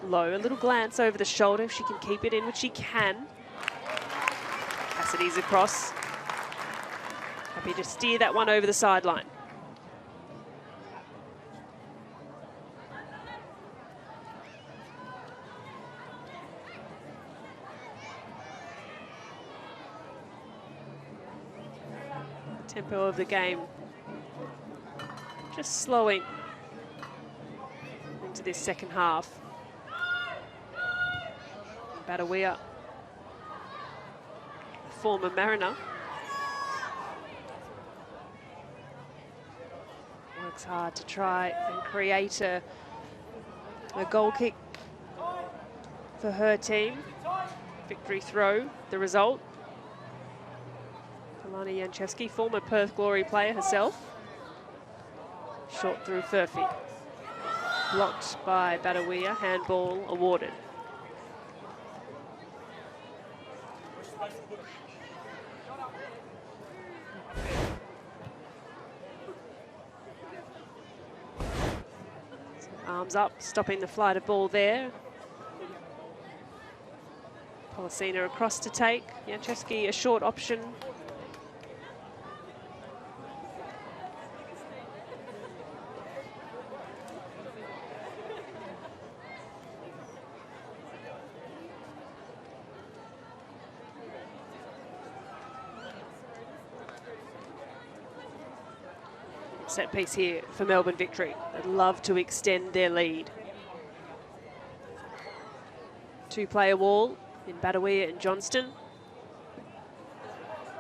Low, a little glance over the shoulder if she can keep it in, which she can. Cassidy's across. A Happy to steer that one over the sideline. Tempo of the game just slowing into this second half. Badawia, former Mariner, works hard to try and create a goal kick for her team. Victory throw, the result. Alana Janchevski, former Perth Glory player herself. Short through Furphy. Blocked by Badawia, handball awarded. Arms up, stopping the flight of ball there. Policina across to take. Janchevski a short option. Set piece here for Melbourne Victory. They'd love to extend their lead. Two-player wall in Badawia and Johnston.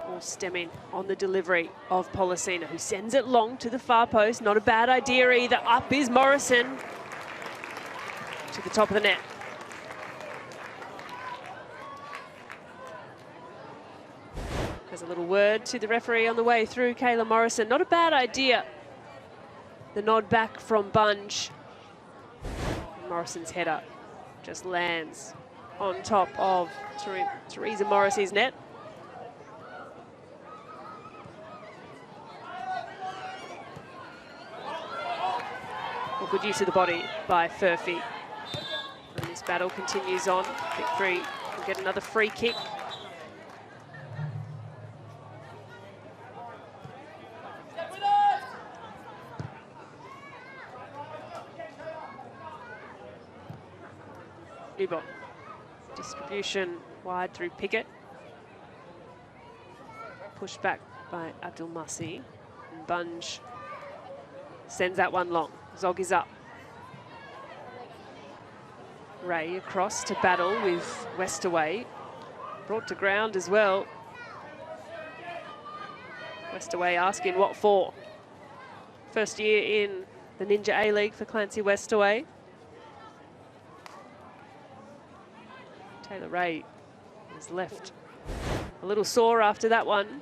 All stemming on the delivery of Policina, who sends it long to the far post. Not a bad idea either. Up is Morrison to the top of the net. There's a little word to the referee on the way through. Kayla Morrison, not a bad idea. The nod back from Bunge. Morrison's header just lands on top of Teresa Morrissey's net. Well, good use of the body by Furphy. And this battle continues on. Victory will get another free kick. Distribution wide through Pickett. Pushed back by Abdul Masi. And Bunge sends that one long. Zog is up. Ray across to battle with Westaway. Brought to ground as well. Westaway asking what for. First year in the Ninja A-League for Clancy Westaway. Taylor Ray is left a little sore after that one.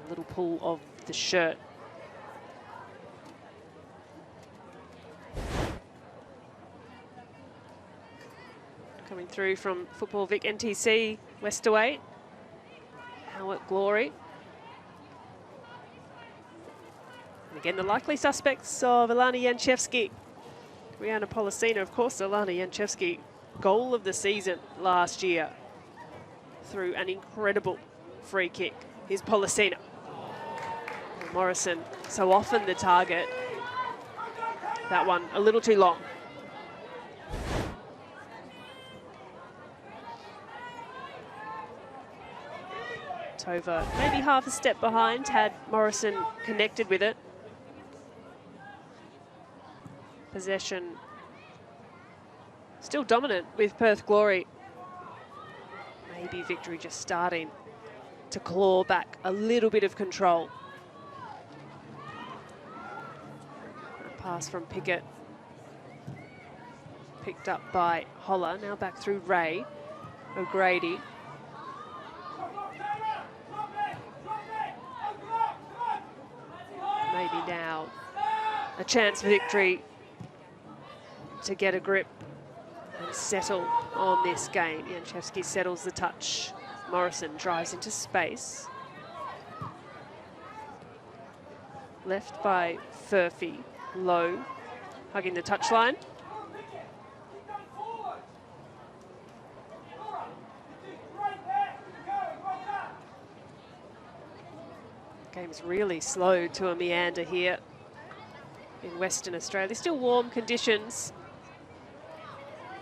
A little pull of the shirt. Coming through from Football Vic NTC, Westaway. Howard Glory. And again, the likely suspects of Alana Janchevski. Rihanna Policina, of course, Alana Janchevski, goal of the season last year through an incredible free kick. Here's Policina. Morrison, so often the target. That one a little too long. Tova maybe half a step behind had Morrison connected with it. Possession still dominant with Perth Glory. Maybe Victory just starting to claw back a little bit of control. A pass from Pickett. Picked up by Holler, now back through Ray. O'Grady. Maybe now a chance for Victory to get a grip and settle on this game. Janchevski settles the touch. Morrison drives into space. Left by Furphy, low, hugging the touchline. Game's really slowed to a meander here in Western Australia. Still warm conditions.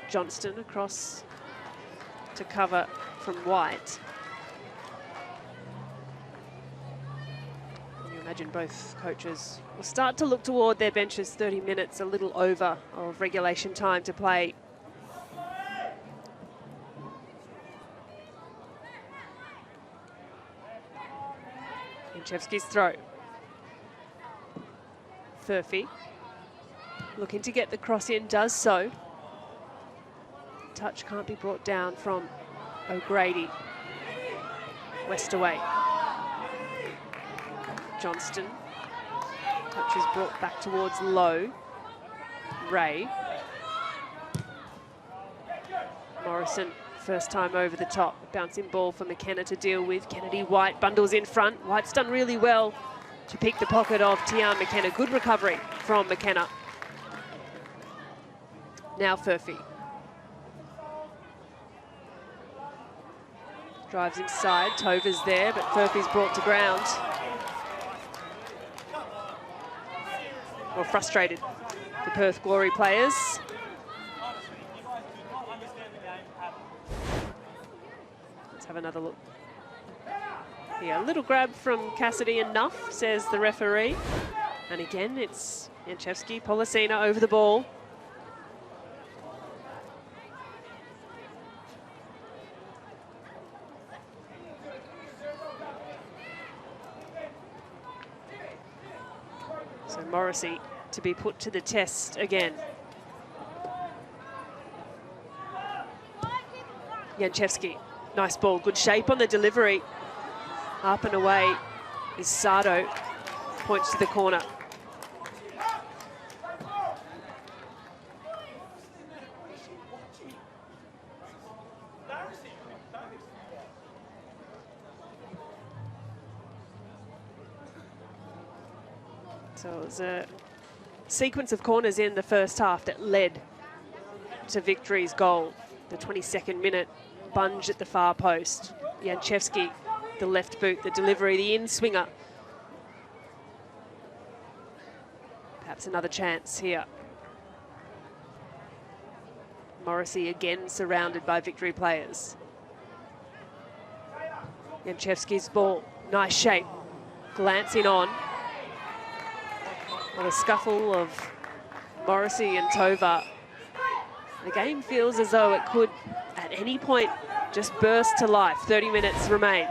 Johnston across to cover from White. You imagine both coaches will start to look toward their benches. 30 minutes, a little over of regulation time to play. Janchevski's throw. Furphy looking to get the cross in, does so. Touch can't be brought down from O'Grady. West away. Johnston. Touch is brought back towards Lowe. Ray. Morrison, first time over the top. Bouncing ball for McKenna to deal with. Kennedy White bundles in front. White's done really well to pick the pocket of Tian McKenna. Good recovery from McKenna. Now Furphy. Drives inside, Tova's there, but Furphy's brought to ground. Well, frustrated, the Perth Glory players. Let's have another look. Yeah, a little grab from Cassidy, enough, says the referee. And again, it's Janchevski, Polisina over the ball. So Morrissey to be put to the test again. Janchevski, nice ball, good shape on the delivery. Up and away is Sardo, points to the corner. So it was a sequence of corners in the first half that led to Victory's goal. The 22nd minute bunge at the far post. Janchevski, the left boot, the delivery, the in-swinger. Perhaps another chance here. Morrissey again surrounded by Victory players. Janchevski's ball, nice shape, glancing on. Well, a scuffle of Morrissey and Tova. The game feels as though it could, at any point, just burst to life. 30 minutes remain.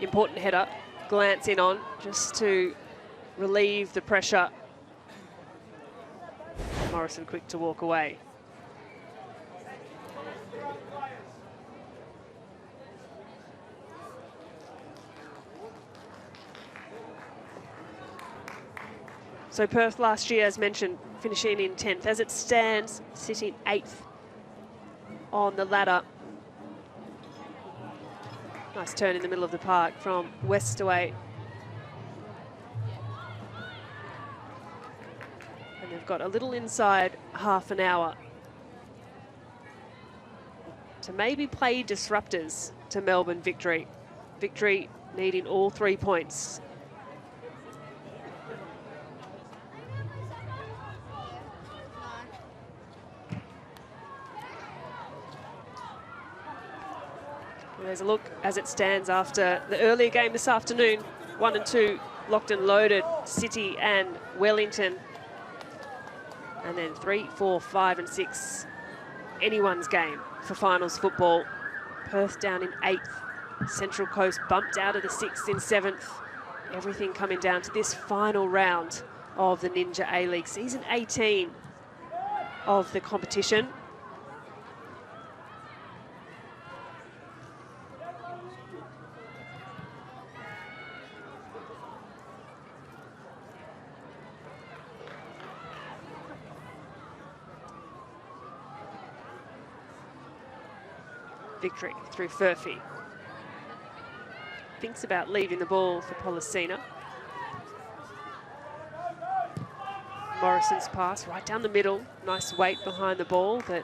Important header, glancing on, just to relieve the pressure. Morrison quick to walk away. So Perth last year, as mentioned, finishing in 10th. As it stands, sitting 8th on the ladder. Nice turn in the middle of the park from Westaway. And they've got a little inside half an hour to maybe play disruptors to Melbourne Victory. Victory needing all 3 points. There's a look as it stands after the earlier game this afternoon. 1 and 2 locked and loaded, City and Wellington. And then 3, 4, 5 and 6, anyone's game for finals football. Perth down in 8th, Central Coast bumped out of the 6th in 7th. Everything coming down to this final round of the Ninja A-League, season 18 of the competition. Victory through Furphy. Thinks about leaving the ball for Polisina. Morrison's pass right down the middle. Nice weight behind the ball, but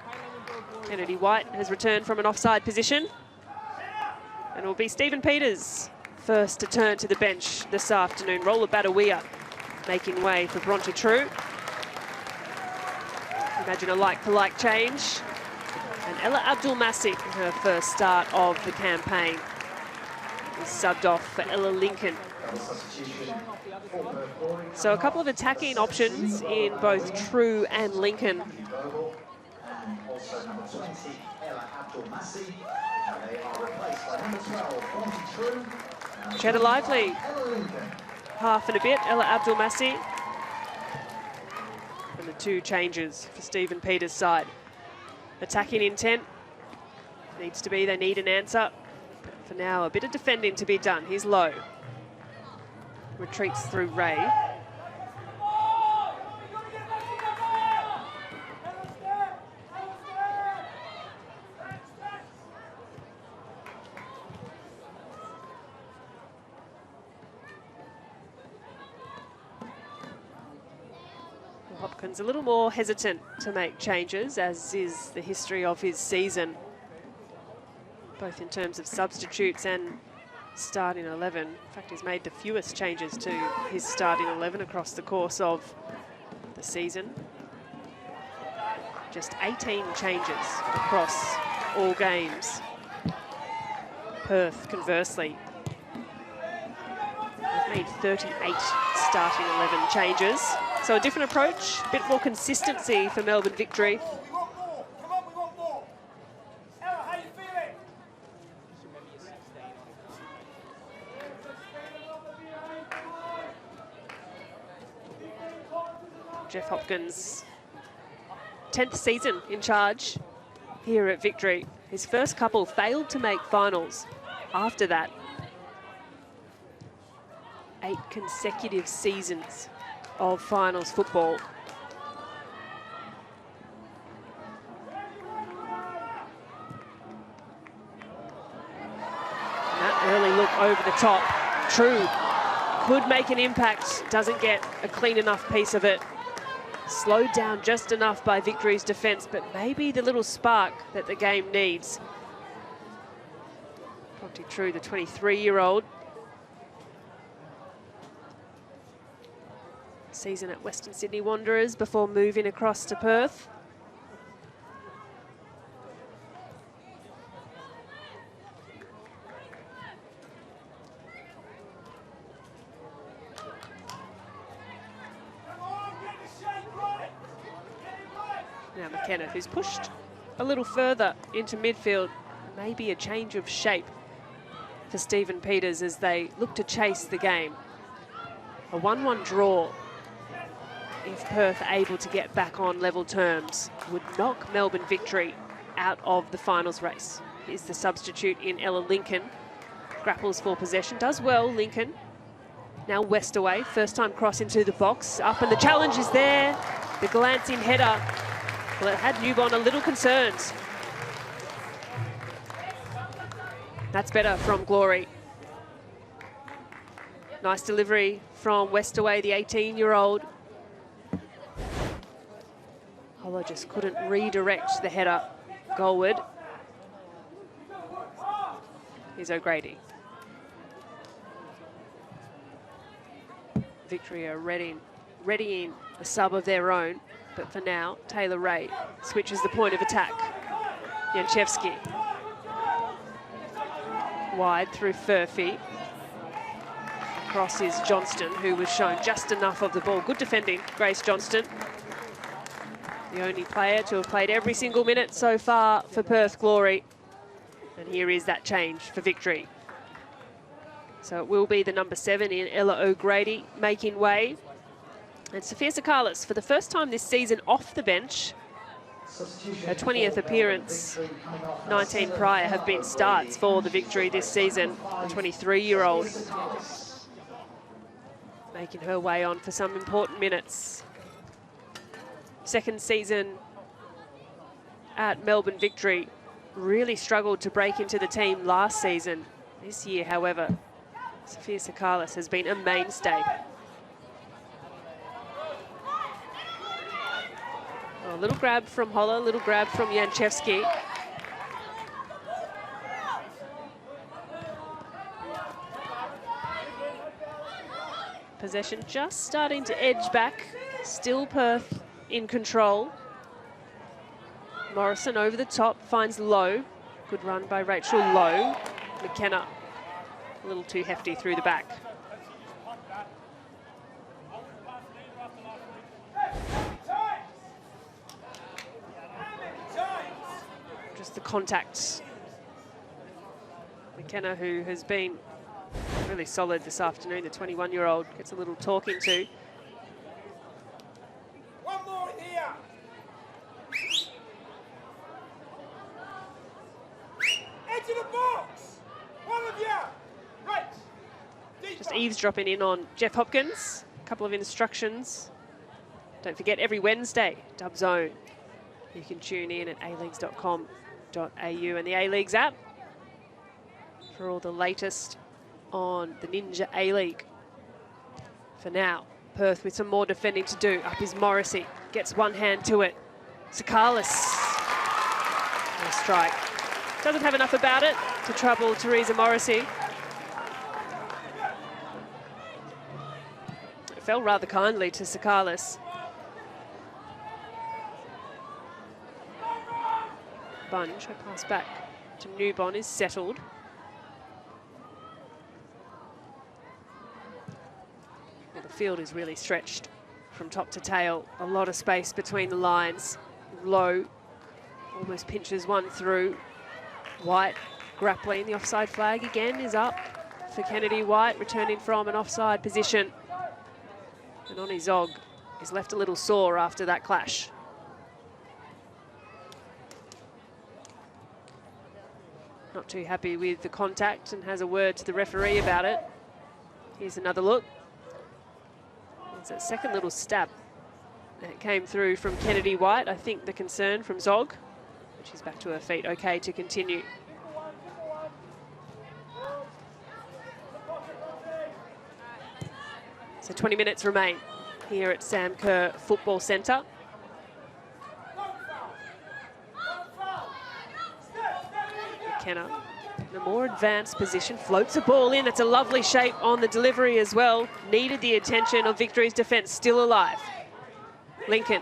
Kennedy White has returned from an offside position. And And it will be Stephen Peters first to turn to the bench this afternoon. Roller Badawia making way for Bronte True. Imagine a like-for-like change. And Ella Abdulmasih, her first start of the campaign, is subbed off for Ella Lincoln. So a couple of attacking options in both True and Lincoln. Also number 20, Ella Abdulmasih. They are replaced by number 12, Bronte True. She had a lively Ella Lincoln. half and a bit, Ella Abdulmasih. And the two changes for Stephen Peters' side. Attacking intent needs to be, they need an answer. But for now, a bit of defending to be done. He's low. Retreats through Ray. Hopkins a little more hesitant to make changes, as is the history of his season, both in terms of substitutes and starting 11. In fact, he's made the fewest changes to his starting 11 across the course of the season. Just 18 changes across all games. Perth, conversely, have made 38 starting 11 changes. So a different approach, a bit more consistency for Melbourne Victory. We want more. Come on, we want more. Ella, how you feeling? Jeff Hopkins, 10th season in charge here at Victory. His first couple failed to make finals. After that, 8 consecutive seasons of finals football. And that early look over the top. True could make an impact, doesn't get a clean enough piece of it. Slowed down just enough by Victory's defence, but maybe the little spark that the game needs. Bronte True, the 23-year-old. Season at Western Sydney Wanderers before moving across to Perth. Now McKenna, who's pushed a little further into midfield. Maybe a change of shape for Stephen Peters as they look to chase the game. A 1-1 draw, if Perth able to get back on level terms, would knock Melbourne Victory out of the finals race. Here's the substitute in Ella Lincoln. Grapples for possession, does well, Lincoln. Now Westaway, first time cross into the box. Up and the challenge is there. The glancing header. Well, it had Newbon a little concerned. That's better from Glory. Nice delivery from Westaway, the 18-year-old. Holler just couldn't redirect the header goalward. Here's O'Grady. Victory are readying a sub of their own, but for now, Taylor Ray switches the point of attack. Janchevski. Wide through Furphy. Across is Johnston, who was shown just enough of the ball. Good defending, Grace Johnston. The only player to have played every single minute so far for Perth Glory. And here is that change for Victory. So it will be the number 7 in Ella O'Grady making way. And Sophia Sakalis, for the first time this season off the bench. Her 20th appearance, 19 prior have been starts for the Victory this season. The 23-year-old making her way on for some important minutes. Second season at Melbourne Victory, really struggled to break into the team last season. This year, however, Sophia Sakalis has been a mainstay. A little grab from Holler, a little grab from Janchevski. possession just starting to edge back. Still Perth in control. Morrison over the top, finds Lowe. Good run by Rachel Lowe. McKenna a little too hefty through the back. Just the contact. McKenna, who has been really solid this afternoon, the 21-year-old, gets a little talking to. One more in here. Edge of the box. One of you. Right. Just eavesdropping in on Jeff Hopkins. A couple of instructions. Don't forget, every Wednesday, Dub Zone. You can tune in at aleagues.com.au and the A-Leagues app for all the latest on the Ninja A-League. For now, Perth with some more defending to do. Up is Morrissey, gets one hand to it. Sakalis, no strike. Doesn't have enough about it to trouble Teresa Morrissey. It fell rather kindly to Sakalis. Bunge, I pass back to Newbon, is settled. Well, the field is really stretched from top to tail. A lot of space between the lines. Low almost pinches one through. White grappling. The offside flag again is up for Kennedy White, returning from an offside position. And Oni Zog is left a little sore after that clash. Not too happy with the contact and has a word to the referee about it. Here's another look. It's a second little stab that came through from Kennedy White. I think the concern from Zog, but she's back to her feet, okay to continue. So 20 minutes remain here at Sam Kerr Football Centre. McKenna in a more advanced position, floats a ball in. That's a lovely shape on the delivery as well. Needed the attention of Victory's defence, still alive. Lincoln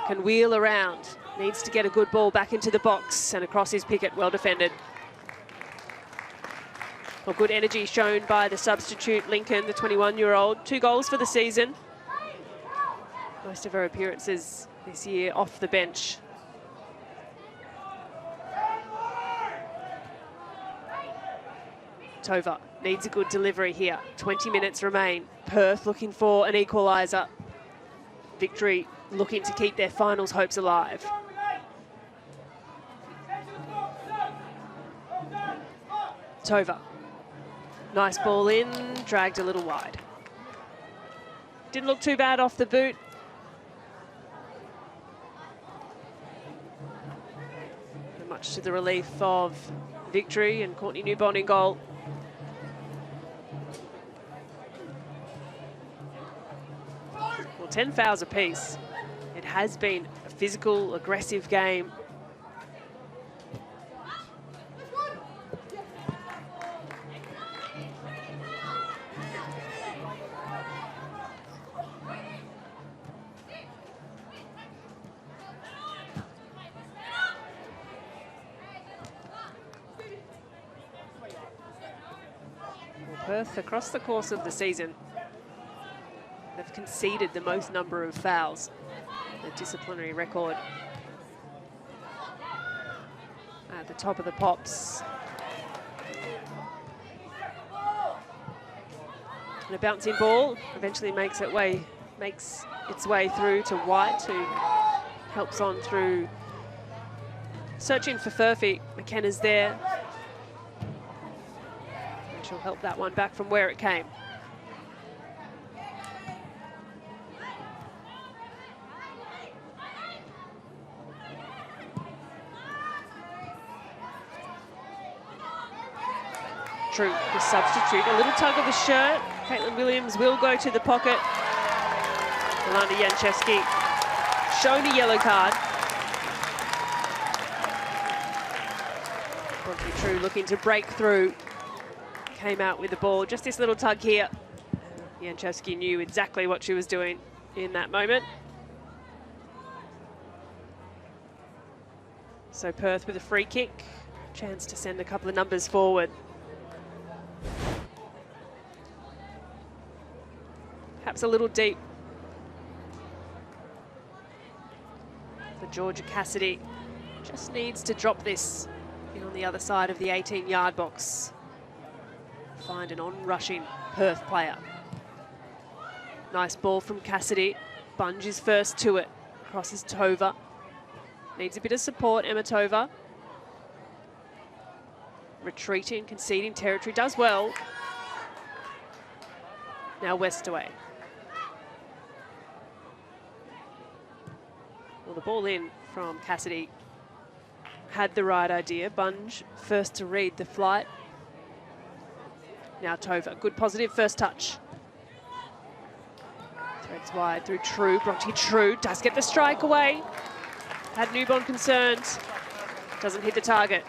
can wheel around, needs to get a good ball back into the box and across his picket, well defended. Well, good energy shown by the substitute Lincoln, the 21-year-old. 2 goals for the season. Most of her appearances this year off the bench. Tova needs a good delivery here. 20 minutes remain. Perth looking for an equaliser. Victory looking to keep their finals hopes alive. Tova. Nice ball in, dragged a little wide. Didn't look too bad off the boot. And much to the relief of Victory and Courtney Newbon in goal. Well, 10 fouls apiece. It has been a physical, aggressive game. Perth, across the course of the season, they've conceded the most number of fouls, the disciplinary record at the top of the pops. And a bouncing ball eventually makes its way through to White, who helps on through, searching for Furphy. McKenna's there. She'll help that one back from where it came. True, the substitute. A little tug of the shirt. Caitlin Williams will go to the pocket. Yolanda Janchevsky shown a yellow card. Bronte True looking to break through. Came out with the ball. Just this little tug here. Janczewski knew exactly what she was doing in that moment. So Perth with a free kick, chance to send a couple of numbers forward. Perhaps a little deep for Georgia Cassidy. Just needs to drop this in on the other side of the 18-yard box. Find an on-rushing Perth player. Nice ball from Cassidy. Bunge is first to it. Crosses Tova. Needs a bit of support, Emma Tova. Retreating, conceding territory, does well. Now Westaway. Well, the ball in from Cassidy had the right idea. Bunge first to read the flight. Now Tova, good positive first touch. Threads wide through True. Bronte True does get the strike away. Had newborn concerns. Doesn't hit the target.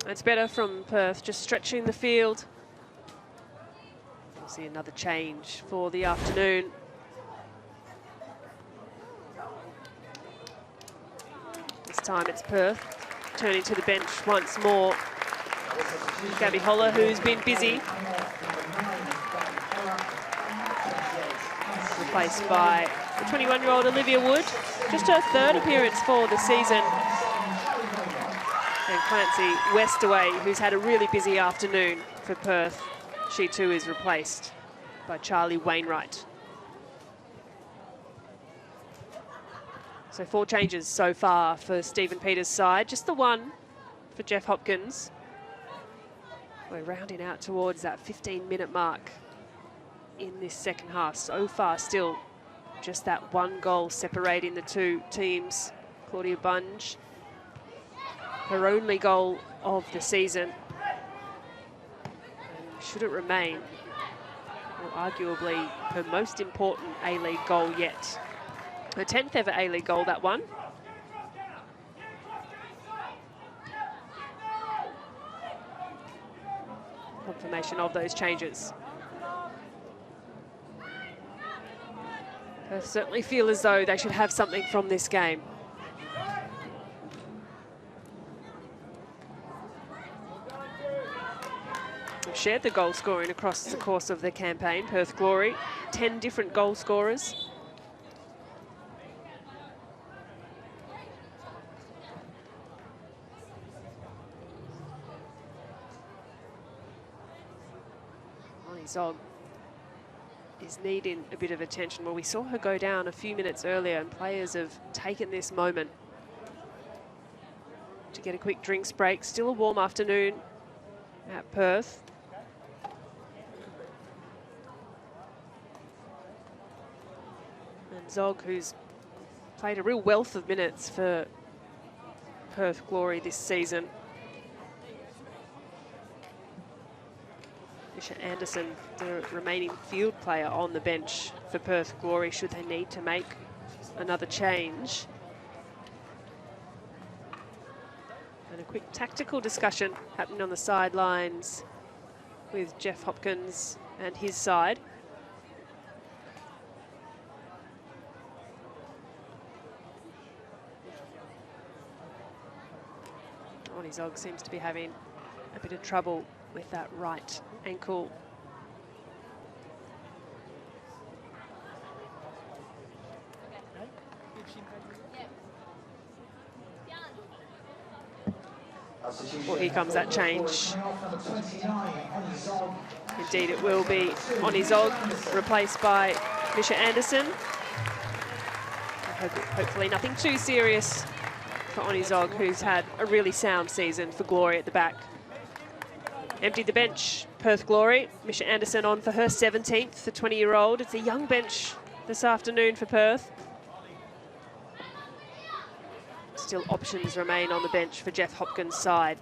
It's better from Perth, just stretching the field. We'll see another change for the afternoon. This time it's Perth turning to the bench once more. Gabby Holler, who's been busy. Replaced by the 21-year-old Olivia Wood. Just her third appearance for the season. And Clancy Westaway, who's had a really busy afternoon for Perth. She too is replaced by Charlie Wainwright. So 4 changes so far for Stephen Peters' side. Just the one for Jeff Hopkins. We're rounding out towards that 15-minute mark in this second half. So far still just that one goal separating the two teams. Claudia Bunge, her only goal of the season. And should it remain, well, arguably her most important A-League goal yet. Her 10th ever A-League goal, that one. Confirmation of those changes. Perth certainly feel as though they should have something from this game. They've shared the goal scoring across the course of their campaign, Perth Glory. 10 different goal scorers. Zog is needing a bit of attention. Well, we saw her go down a few minutes earlier, and players have taken this moment to get a quick drinks break. Still a warm afternoon at Perth. And Zog, who's played a real wealth of minutes for Perth Glory this season. Misha Anderson, the remaining field player on the bench for Perth Glory, should they need to make another change. And a quick tactical discussion happening on the sidelines with Jeff Hopkins and his side. Ronnie Zog seems to be having a bit of trouble with that right ankle. Well, here comes that change. Indeed, it will be Oni Zog, replaced by Misha Anderson. Hopefully nothing too serious for Oni Zog, who's had a really sound season for Glory at the back. Emptied the bench, Perth Glory. Misha Anderson on for her 17th, the 20-year-old. It's a young bench this afternoon for Perth. Still options remain on the bench for Jeff Hopkins' side.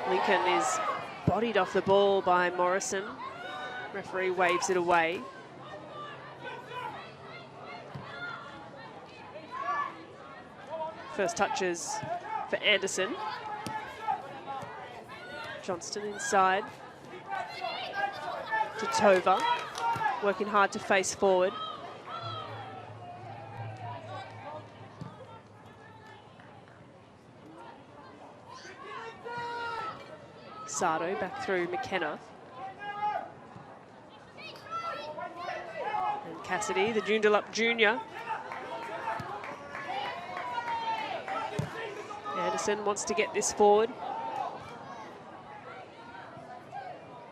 Lincoln is bodied off the ball by Morrison. Referee waves it away. First touches for Anderson. Johnston inside to Tova, working hard to face forward. Sardo back through McKenna. And Cassidy, the Joondalup Junior. Anderson wants to get this forward.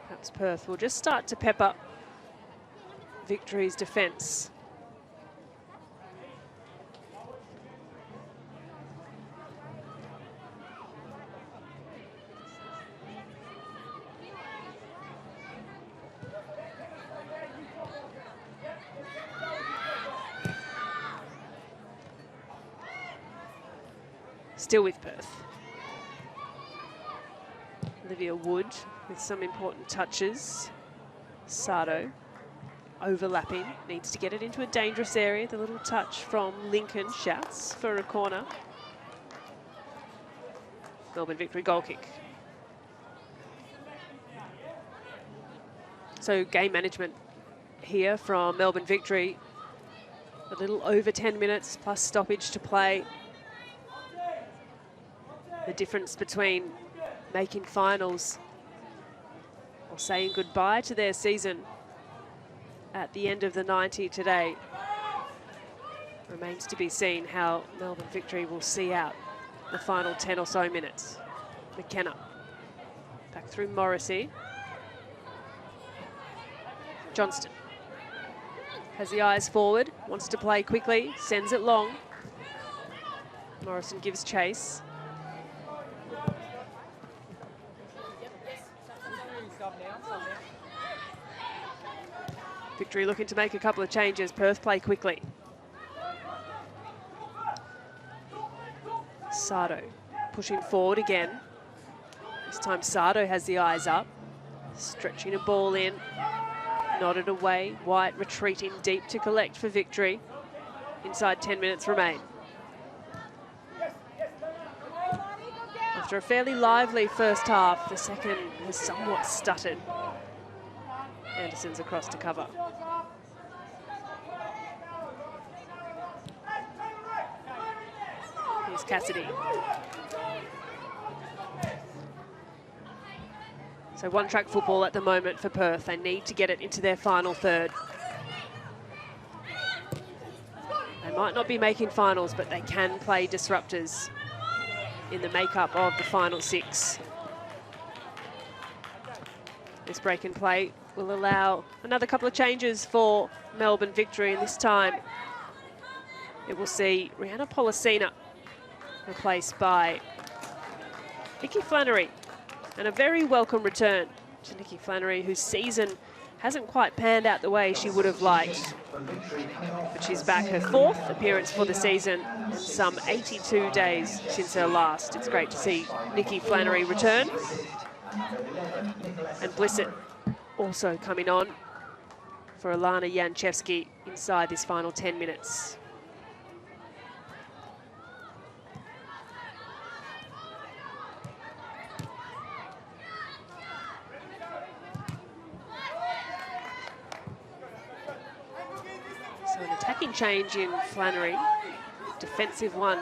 Perhaps Perth will just start to pep up Victory's defence. Still with Perth. Olivia Wood with some important touches. Sardo overlapping, needs to get it into a dangerous area. The little touch from Lincoln, shouts for a corner. Melbourne Victory goal kick. So game management here from Melbourne Victory. A little over 10 minutes plus stoppage to play. The difference between making finals or saying goodbye to their season at the end of the 90 today remains to be seen how Melbourne Victory will see out the final 10 or so minutes. McKenna back through Morrissey. Johnston has the eyes forward, wants to play quickly, sends it long. Morrison gives chase. Victory looking to make a couple of changes. Perth play quickly. Sardo pushing forward again. This time Sardo has the eyes up. Stretching a ball in. Nodded away. White retreating deep to collect for Victory. Inside 10 minutes remain. After a fairly lively first half, the second has somewhat stuttered. Anderson's across to cover. Here's Cassidy. So one-track football at the moment for Perth. They need to get it into their final third. They might not be making finals, but they can play disruptors in the makeup of the final six. This break and play will allow another couple of changes for Melbourne Victory, and this time it will see Rihanna Policina replaced by Nikki Flannery, and a very welcome return to Nikki Flannery, whose season hasn't quite panned out the way she would have liked. But she's back, her fourth appearance for the season, and some 82 days since her last. It's great to see Nikki Flannery return. And Blissett also coming on for Alana Janchevsky inside this final 10 minutes. So an attacking change in Flannery, defensive one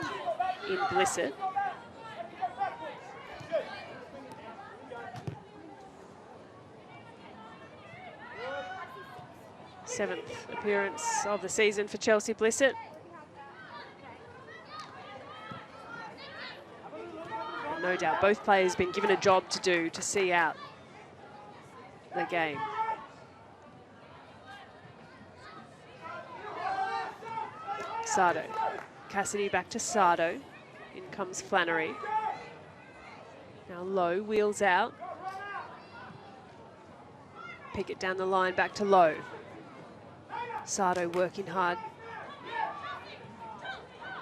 in Blissett. Seventh appearance of the season for Chelsea Blissett. And no doubt both players been given a job to do to see out the game. Sardo. Cassidy back to Sardo. In comes Flannery. Now Lowe wheels out. Pick it down the line back to Lowe. Sardo working hard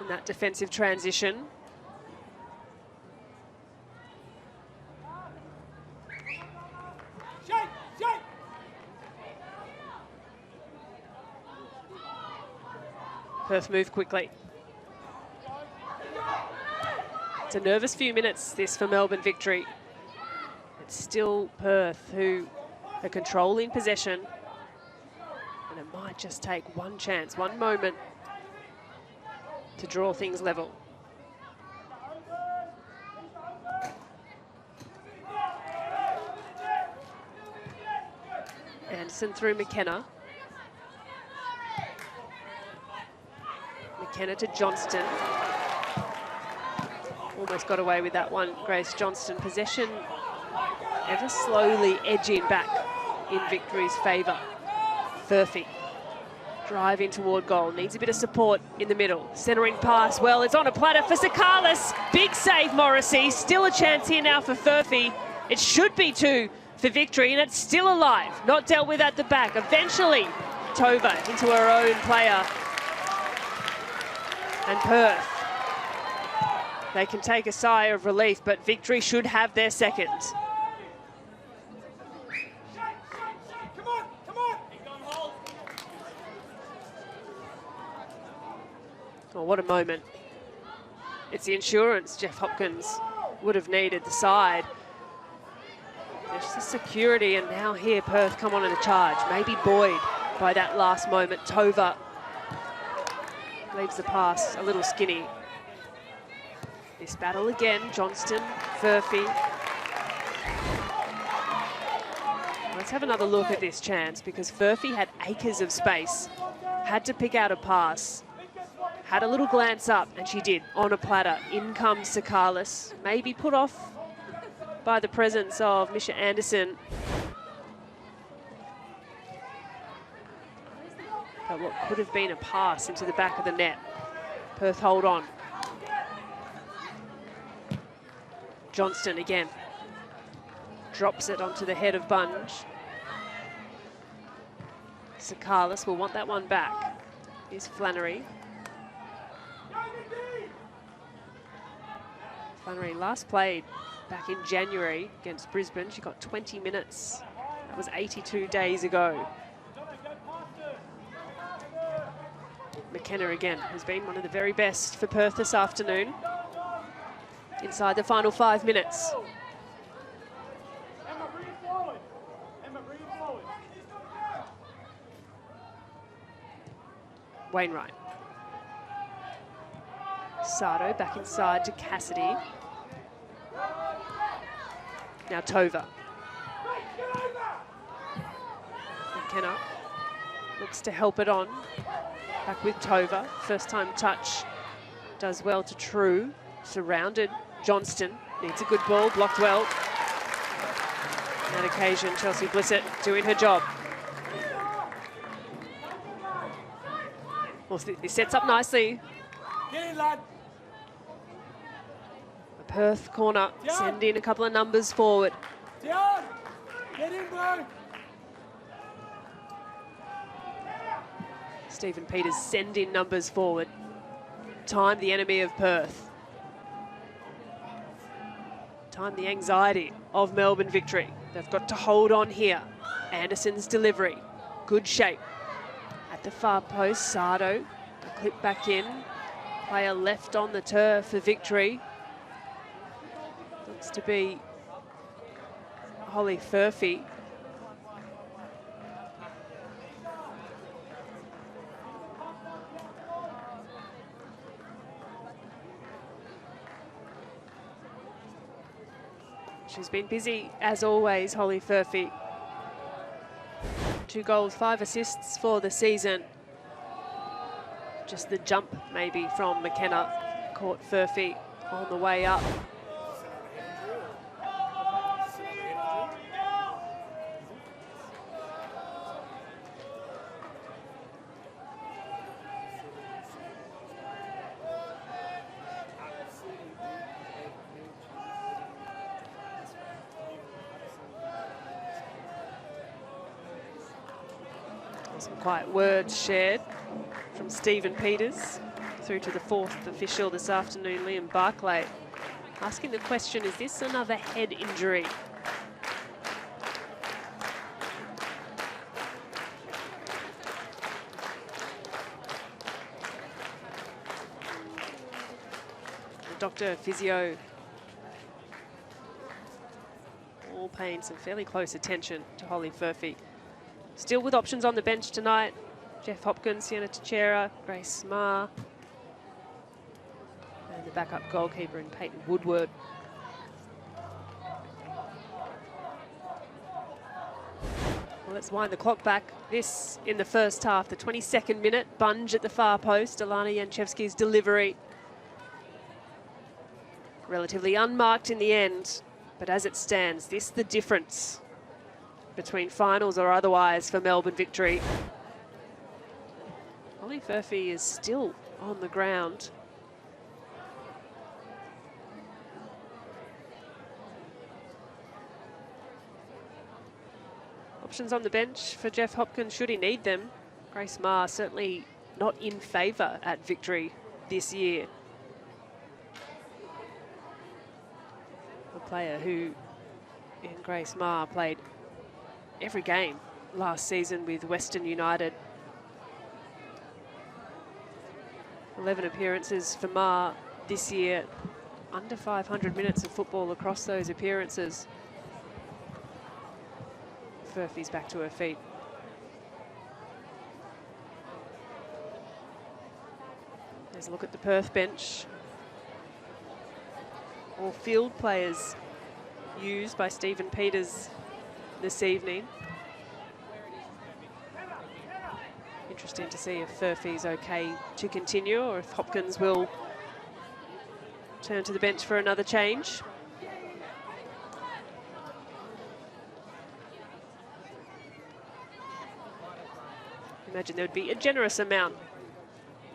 in that defensive transition. Perth move quickly. It's a nervous few minutes, this, for Melbourne Victory. It's still Perth who are controlling possession. And it might just take one chance, one moment to draw things level. Anderson through McKenna. McKenna to Johnston. Almost got away with that one, Grace Johnston. Possession ever slowly edging back in Victory's favour. Furphy driving toward goal, needs a bit of support in the middle. Centering pass, well, it's on a platter for Sakalis. Big save, Morrissey. Still a chance here now for Furphy. It should be two for Victory, and it's still alive. Not dealt with at the back. Eventually, Tova into her own player. And Perth, they can take a sigh of relief, but Victory should have their second. Oh, what a moment. It's the insurance Jeff Hopkins would have needed, the side. There's the security, and now here Perth come on in the charge. Maybe buoyed by that last moment. Tova leaves the pass a little skinny. This battle again, Johnston, Furphy. Let's have another look at this chance, because Furphy had acres of space, had to pick out a pass, had a little glance up, and she did, on a platter. In comes Sakalis, maybe put off by the presence of Misha Anderson. But what could have been a pass into the back of the net. Perth hold on. Johnston again. Drops it onto the head of Bunge. Sakalis will want that one back. Here's Flannery. Flannery last played back in January against Brisbane. She got 20 minutes. That was 82 days ago. McKenna again has been one of the very best for Perth this afternoon. Inside the final 5 minutes. Wainwright. Sardo back inside to Cassidy. Now Tova. McKenna looks to help it on. Back with Tova. First time touch. Does well to True. Surrounded. Johnston needs a good ball. Blocked well. On that occasion, Chelsea Blissett doing her job. Well, this sets up nicely. Get in, lad. The Perth corner, send in a couple of numbers forward. Dion, get in, bro. Stephen Peters send in numbers forward. Time the enemy of Perth. Time the anxiety of Melbourne Victory. They've got to hold on here. Anderson's delivery, good shape. At the far post, Sardo, a clip back in. Player left on the turf for Victory. Looks to be Holly Furphy. She's been busy, as always, Holly Furphy. 2 goals, 5 assists for the season. Just the jump, maybe, from McKenna. Caught Furphy on the way up. Some quiet words shared from Stephen Peters through to the 4th official this afternoon, Liam Barclay, asking the question, is this another head injury? doctor, physio, all paying some fairly close attention to Holly Furphy. Still with options on the bench tonight. Jeff Hopkins, Sienna Teixeira, Grace Marr, and the backup goalkeeper in Peyton Woodward. Well, let's wind the clock back. This in the first half, the 22nd minute. Bunge at the far post. Alana Janchevsky's delivery. Relatively unmarked in the end, but as it stands, this the difference between finals or otherwise for Melbourne Victory. Holly Furphy is still on the ground. Options on the bench for Jeff Hopkins should he need them. Grace Marr certainly not in favour at Victory this year. A player who, in Grace Marr, played every game last season with Western United. 11 appearances for Marr this year, under 500 minutes of football across those appearances. Furphy's back to her feet. There's a look at the Perth bench. All field players used by Stephen Peters this evening. Interesting to see if Furphy's okay to continue or if Hopkins will turn to the bench for another change. Imagine there would be a generous amount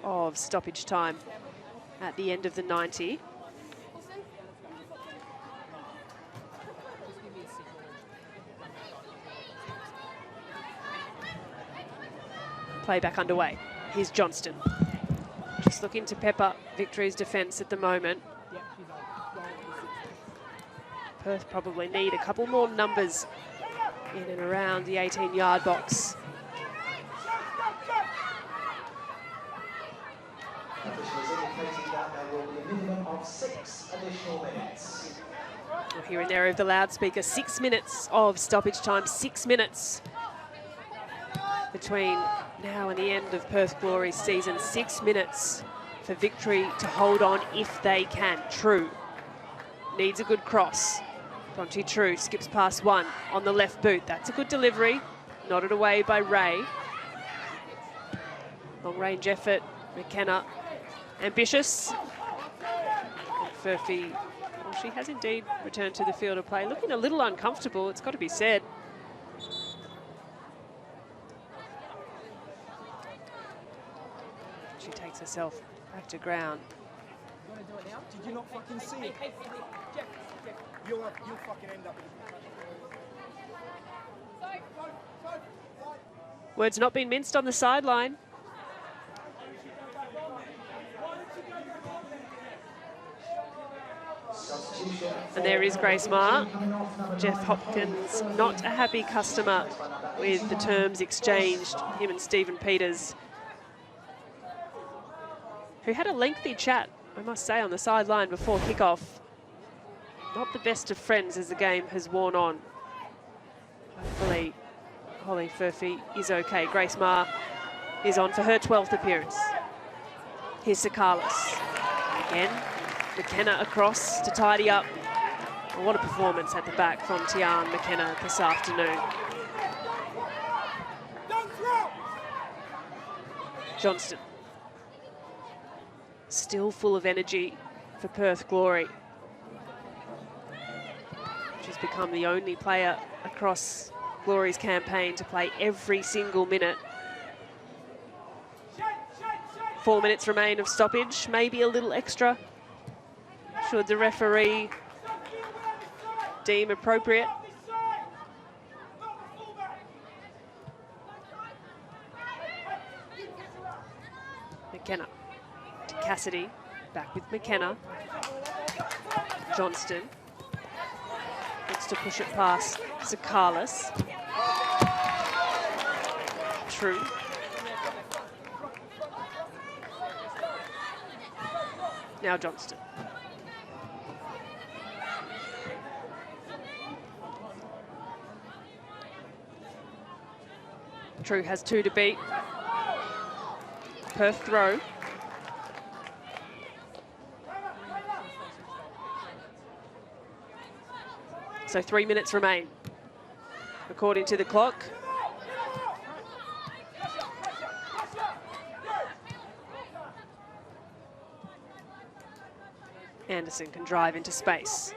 of stoppage time at the end of the 90. Play back underway. Here's Johnston. Just looking to pep up Victory's defence at the moment. Perth probably need a couple more numbers in and around the 18-yard box. Of 6 additional minutes. We'll hear in there over the loudspeaker, 6 minutes of stoppage time, 6 minutes between now and the end of Perth Glory's season. 6 minutes for Victory to hold on if they can. True needs a good cross. Bronte True skips past one on the left boot. That's a good delivery, nodded away by Ray. Long range effort, McKenna ambitious. Furphy, well, she has indeed returned to the field of play, looking a little uncomfortable, it's got to be said. She takes herself back to ground. You want to do it now? Did you not fucking see it? Jeff, you'll fucking end up with... Words not been minced on the sideline. And there is Grace Marr. Jeff Hopkins, not a happy customer with the terms exchanged, him and Stephen Peters, who had a lengthy chat, I must say, on the sideline before kickoff. Not the best of friends as the game has worn on. Hopefully, Holly Furphy is okay. Grace Marr is on for her 12th appearance. Here's Sakalis. Again, McKenna across to tidy up. Well, what a performance at the back from Tian McKenna this afternoon. Johnston. Still full of energy for Perth Glory. She's become the only player across Glory's campaign to play every single minute. 4 minutes remain of stoppage, maybe a little extra, should the referee deem appropriate. McKenna to Cassidy, back with McKenna. Johnston looks to push it past Sakalis. True. Now Johnston. True has 2 to beat. Perth throw. So 3 minutes remain, according to the clock. Anderson can drive into space.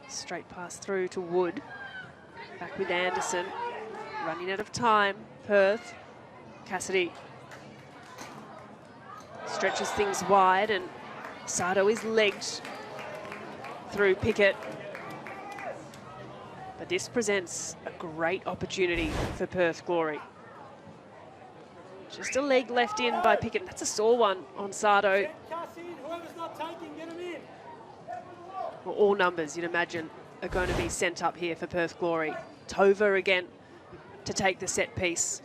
Straight pass through to Wood. Back with Anderson. Running out of time. Perth. Cassidy stretches things wide, and Sardo is legged through Pickett. But this presents a great opportunity for Perth Glory. Just a leg left in by Pickett. That's a sore one on Sardo. Whoever's not taking, get him in. Well, all numbers, you'd imagine, are going to be sent up here for Perth Glory. Tova again to take the set piece.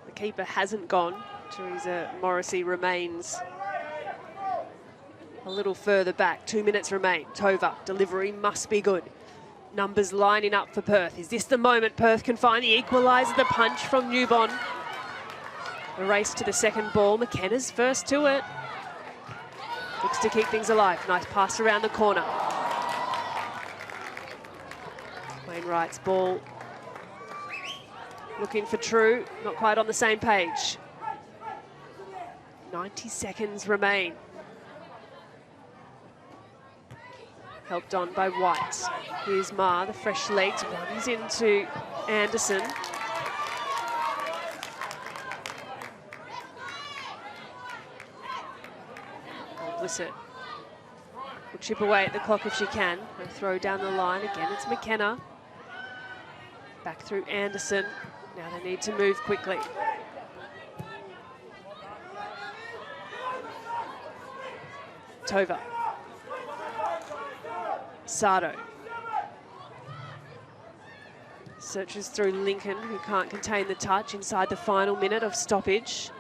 The keeper hasn't gone. Teresa Morrissey remains a little further back. 2 minutes remain. Tova, delivery must be good. Numbers lining up for Perth. Is this the moment Perth can find the equaliser? The punch from Newbon. The race to the second ball. McKenna's first to it. Looks to keep things alive. Nice pass around the corner. Wainwright's ball. Looking for True. Not quite on the same page. 90 seconds remain. Helped on by White. Here's Ma, the fresh legs, runs into Anderson. Blissett will chip away at the clock if she can. And throw down the line. Again, it's McKenna. Back through Anderson. Now they need to move quickly. Tova. Sardo. Searches through Lincoln, who can't contain the touch inside the final minute of stoppage.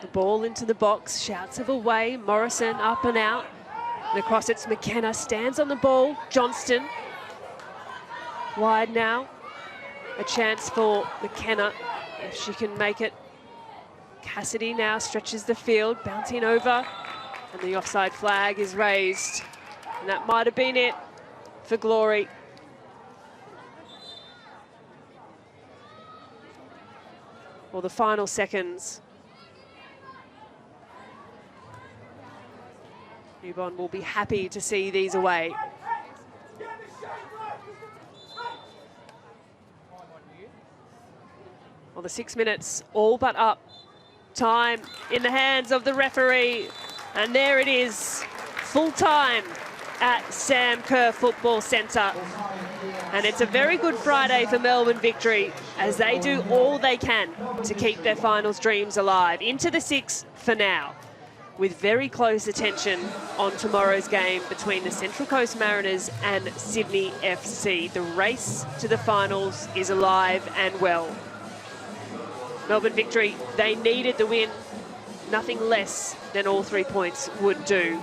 The ball into the box, shouts of away. Morrison up and out. And across it's McKenna, stands on the ball. Johnston. Wide now. A chance for McKenna if she can make it. Cassidy now stretches the field, bouncing over, and the offside flag is raised. And that might have been it for Glory. Well, the final seconds. Newbon will be happy to see these away. Well, the 6 minutes all but up. Time in the hands of the referee, and there it is, full time at Sam Kerr Football Centre. And it's a very good Friday for Melbourne Victory as they do all they can to keep their finals dreams alive. Into the 6 for now, with very close attention on tomorrow's game between the Central Coast Mariners and Sydney FC. The race to the finals is alive and well. Melbourne Victory, they needed the win. Nothing less than all 3 points would do.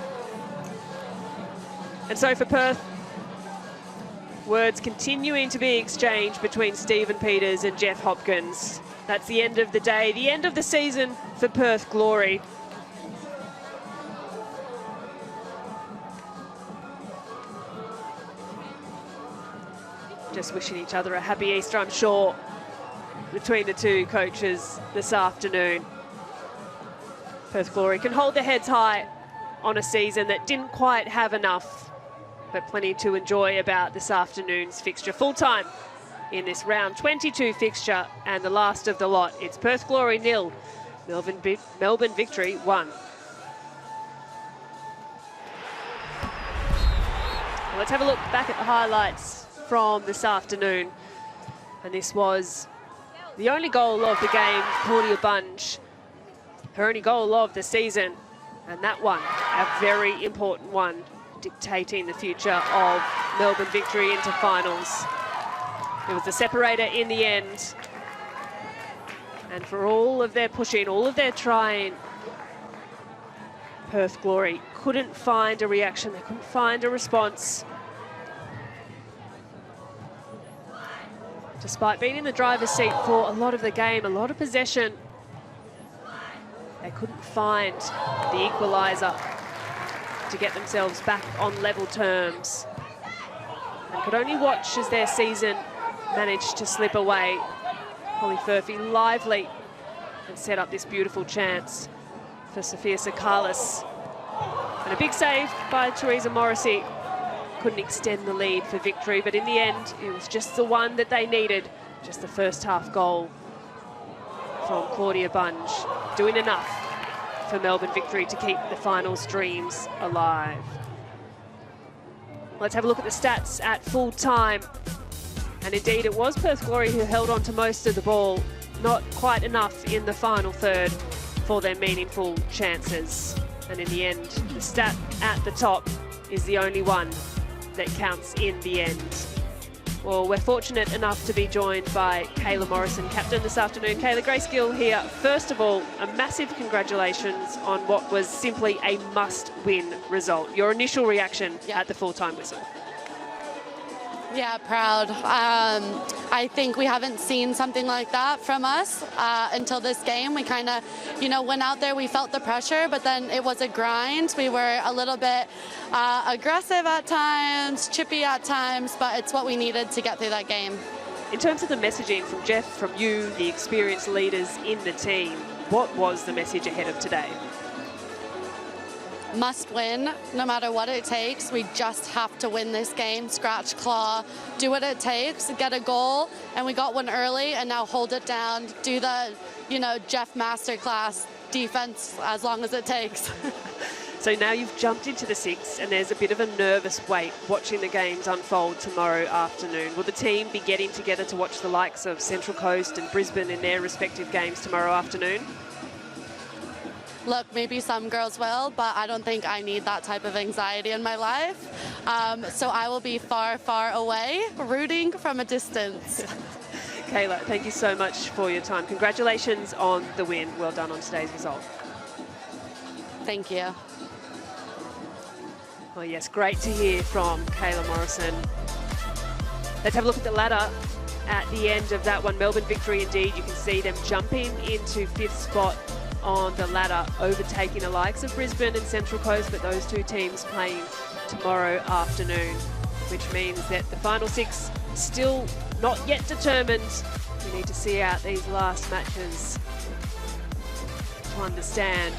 And so for Perth, words continuing to be exchanged between Stephen Peters and Jeff Hopkins. That's the end of the day, the end of the season for Perth Glory. Just wishing each other a happy Easter, I'm sure, between the two coaches this afternoon. Perth Glory can hold their heads high on a season that didn't quite have enough, but plenty to enjoy about this afternoon's fixture. Full time in this round 22 fixture, and the last of the lot. It's Perth Glory 0, Melbourne Victory 1. Let's have a look back at the highlights from this afternoon. And this was the only goal of the game, Claudia Bunge, her only goal of the season, and that one, a very important one, dictating the future of Melbourne Victory into finals. It was the separator in the end, and for all of their pushing, all of their trying, Perth Glory couldn't find a reaction, they couldn't find a response. Despite being in the driver's seat for a lot of the game, a lot of possession, they couldn't find the equaliser to get themselves back on level terms. And could only watch as their season managed to slip away. Holly Furphy lively and set up this beautiful chance for Sophia Sakalis. And a big save by Teresa Morrissey. Couldn't extend the lead for victory, but in the end, it was just the one that they needed. Just the first half goal from Claudia Bunge, doing enough for Melbourne Victory to keep the finals dreams alive. Let's have a look at the stats at full time. And indeed, it was Perth Glory who held on to most of the ball. Not quite enough in the final third for their meaningful chances. And in the end, the stat at the top is the only one that counts in the end. Well, we're fortunate enough to be joined by Kayla Morrison, captain this afternoon. Kayla, Grace Gill here. First of all, a massive congratulations on what was simply a must-win result. Your initial reaction at the full-time whistle? Yeah, proud. I think we haven't seen something like that from us until this game. We kind of, went out there, we felt the pressure, but then it was a grind. We were a little bit aggressive at times, chippy at times, but it's what we needed to get through that game. In terms of the messaging from Jeff, from you, the experienced leaders in the team, what was the message ahead of today? Must win, no matter what it takes. We just have to win this game, scratch, claw, do what it takes, get a goal, and we got one early, and now hold it down, do the, Jeff masterclass defense as long as it takes. So now you've jumped into the six, and there's a bit of a nervous wait watching the games unfold tomorrow afternoon. Will the team be getting together to watch the likes of Central Coast and Brisbane in their respective games tomorrow afternoon? Look, maybe some girls will, but I don't think I need that type of anxiety in my life. So I will be far, far away, rooting from a distance. Kayla, thank you so much for your time. Congratulations on the win. Well done on today's result. Thank you. Oh yes, great to hear from Kayla Morrison. Let's have a look at the ladder at the end of that one. Melbourne Victory indeed. You can see them jumping into 5th spot on the ladder, overtaking the likes of Brisbane and Central Coast, but those two teams playing tomorrow afternoon, which means that the final 6 still not yet determined. We need to see out these last matches to understand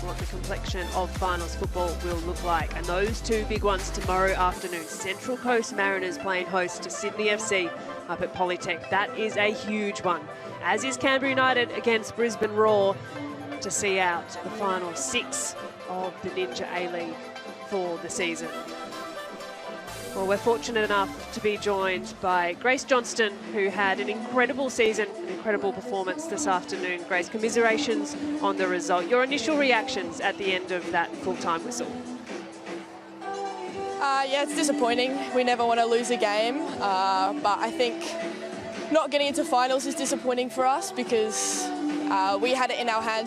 what the complexion of finals football will look like. And those two big ones tomorrow afternoon, Central Coast Mariners playing host to Sydney FC up at Polytech. That is a huge one, as is Canberra United against Brisbane Roar, to see out the final 6 of the Ninja A-League for the season. Well, we're fortunate enough to be joined by Grace Johnston, who had an incredible season, an incredible performance this afternoon. Grace, commiserations on the result. Your initial reactions at the end of that full-time whistle? Yeah, it's disappointing. We never want to lose a game, but I think not getting into finals is disappointing for us because we had it in our hands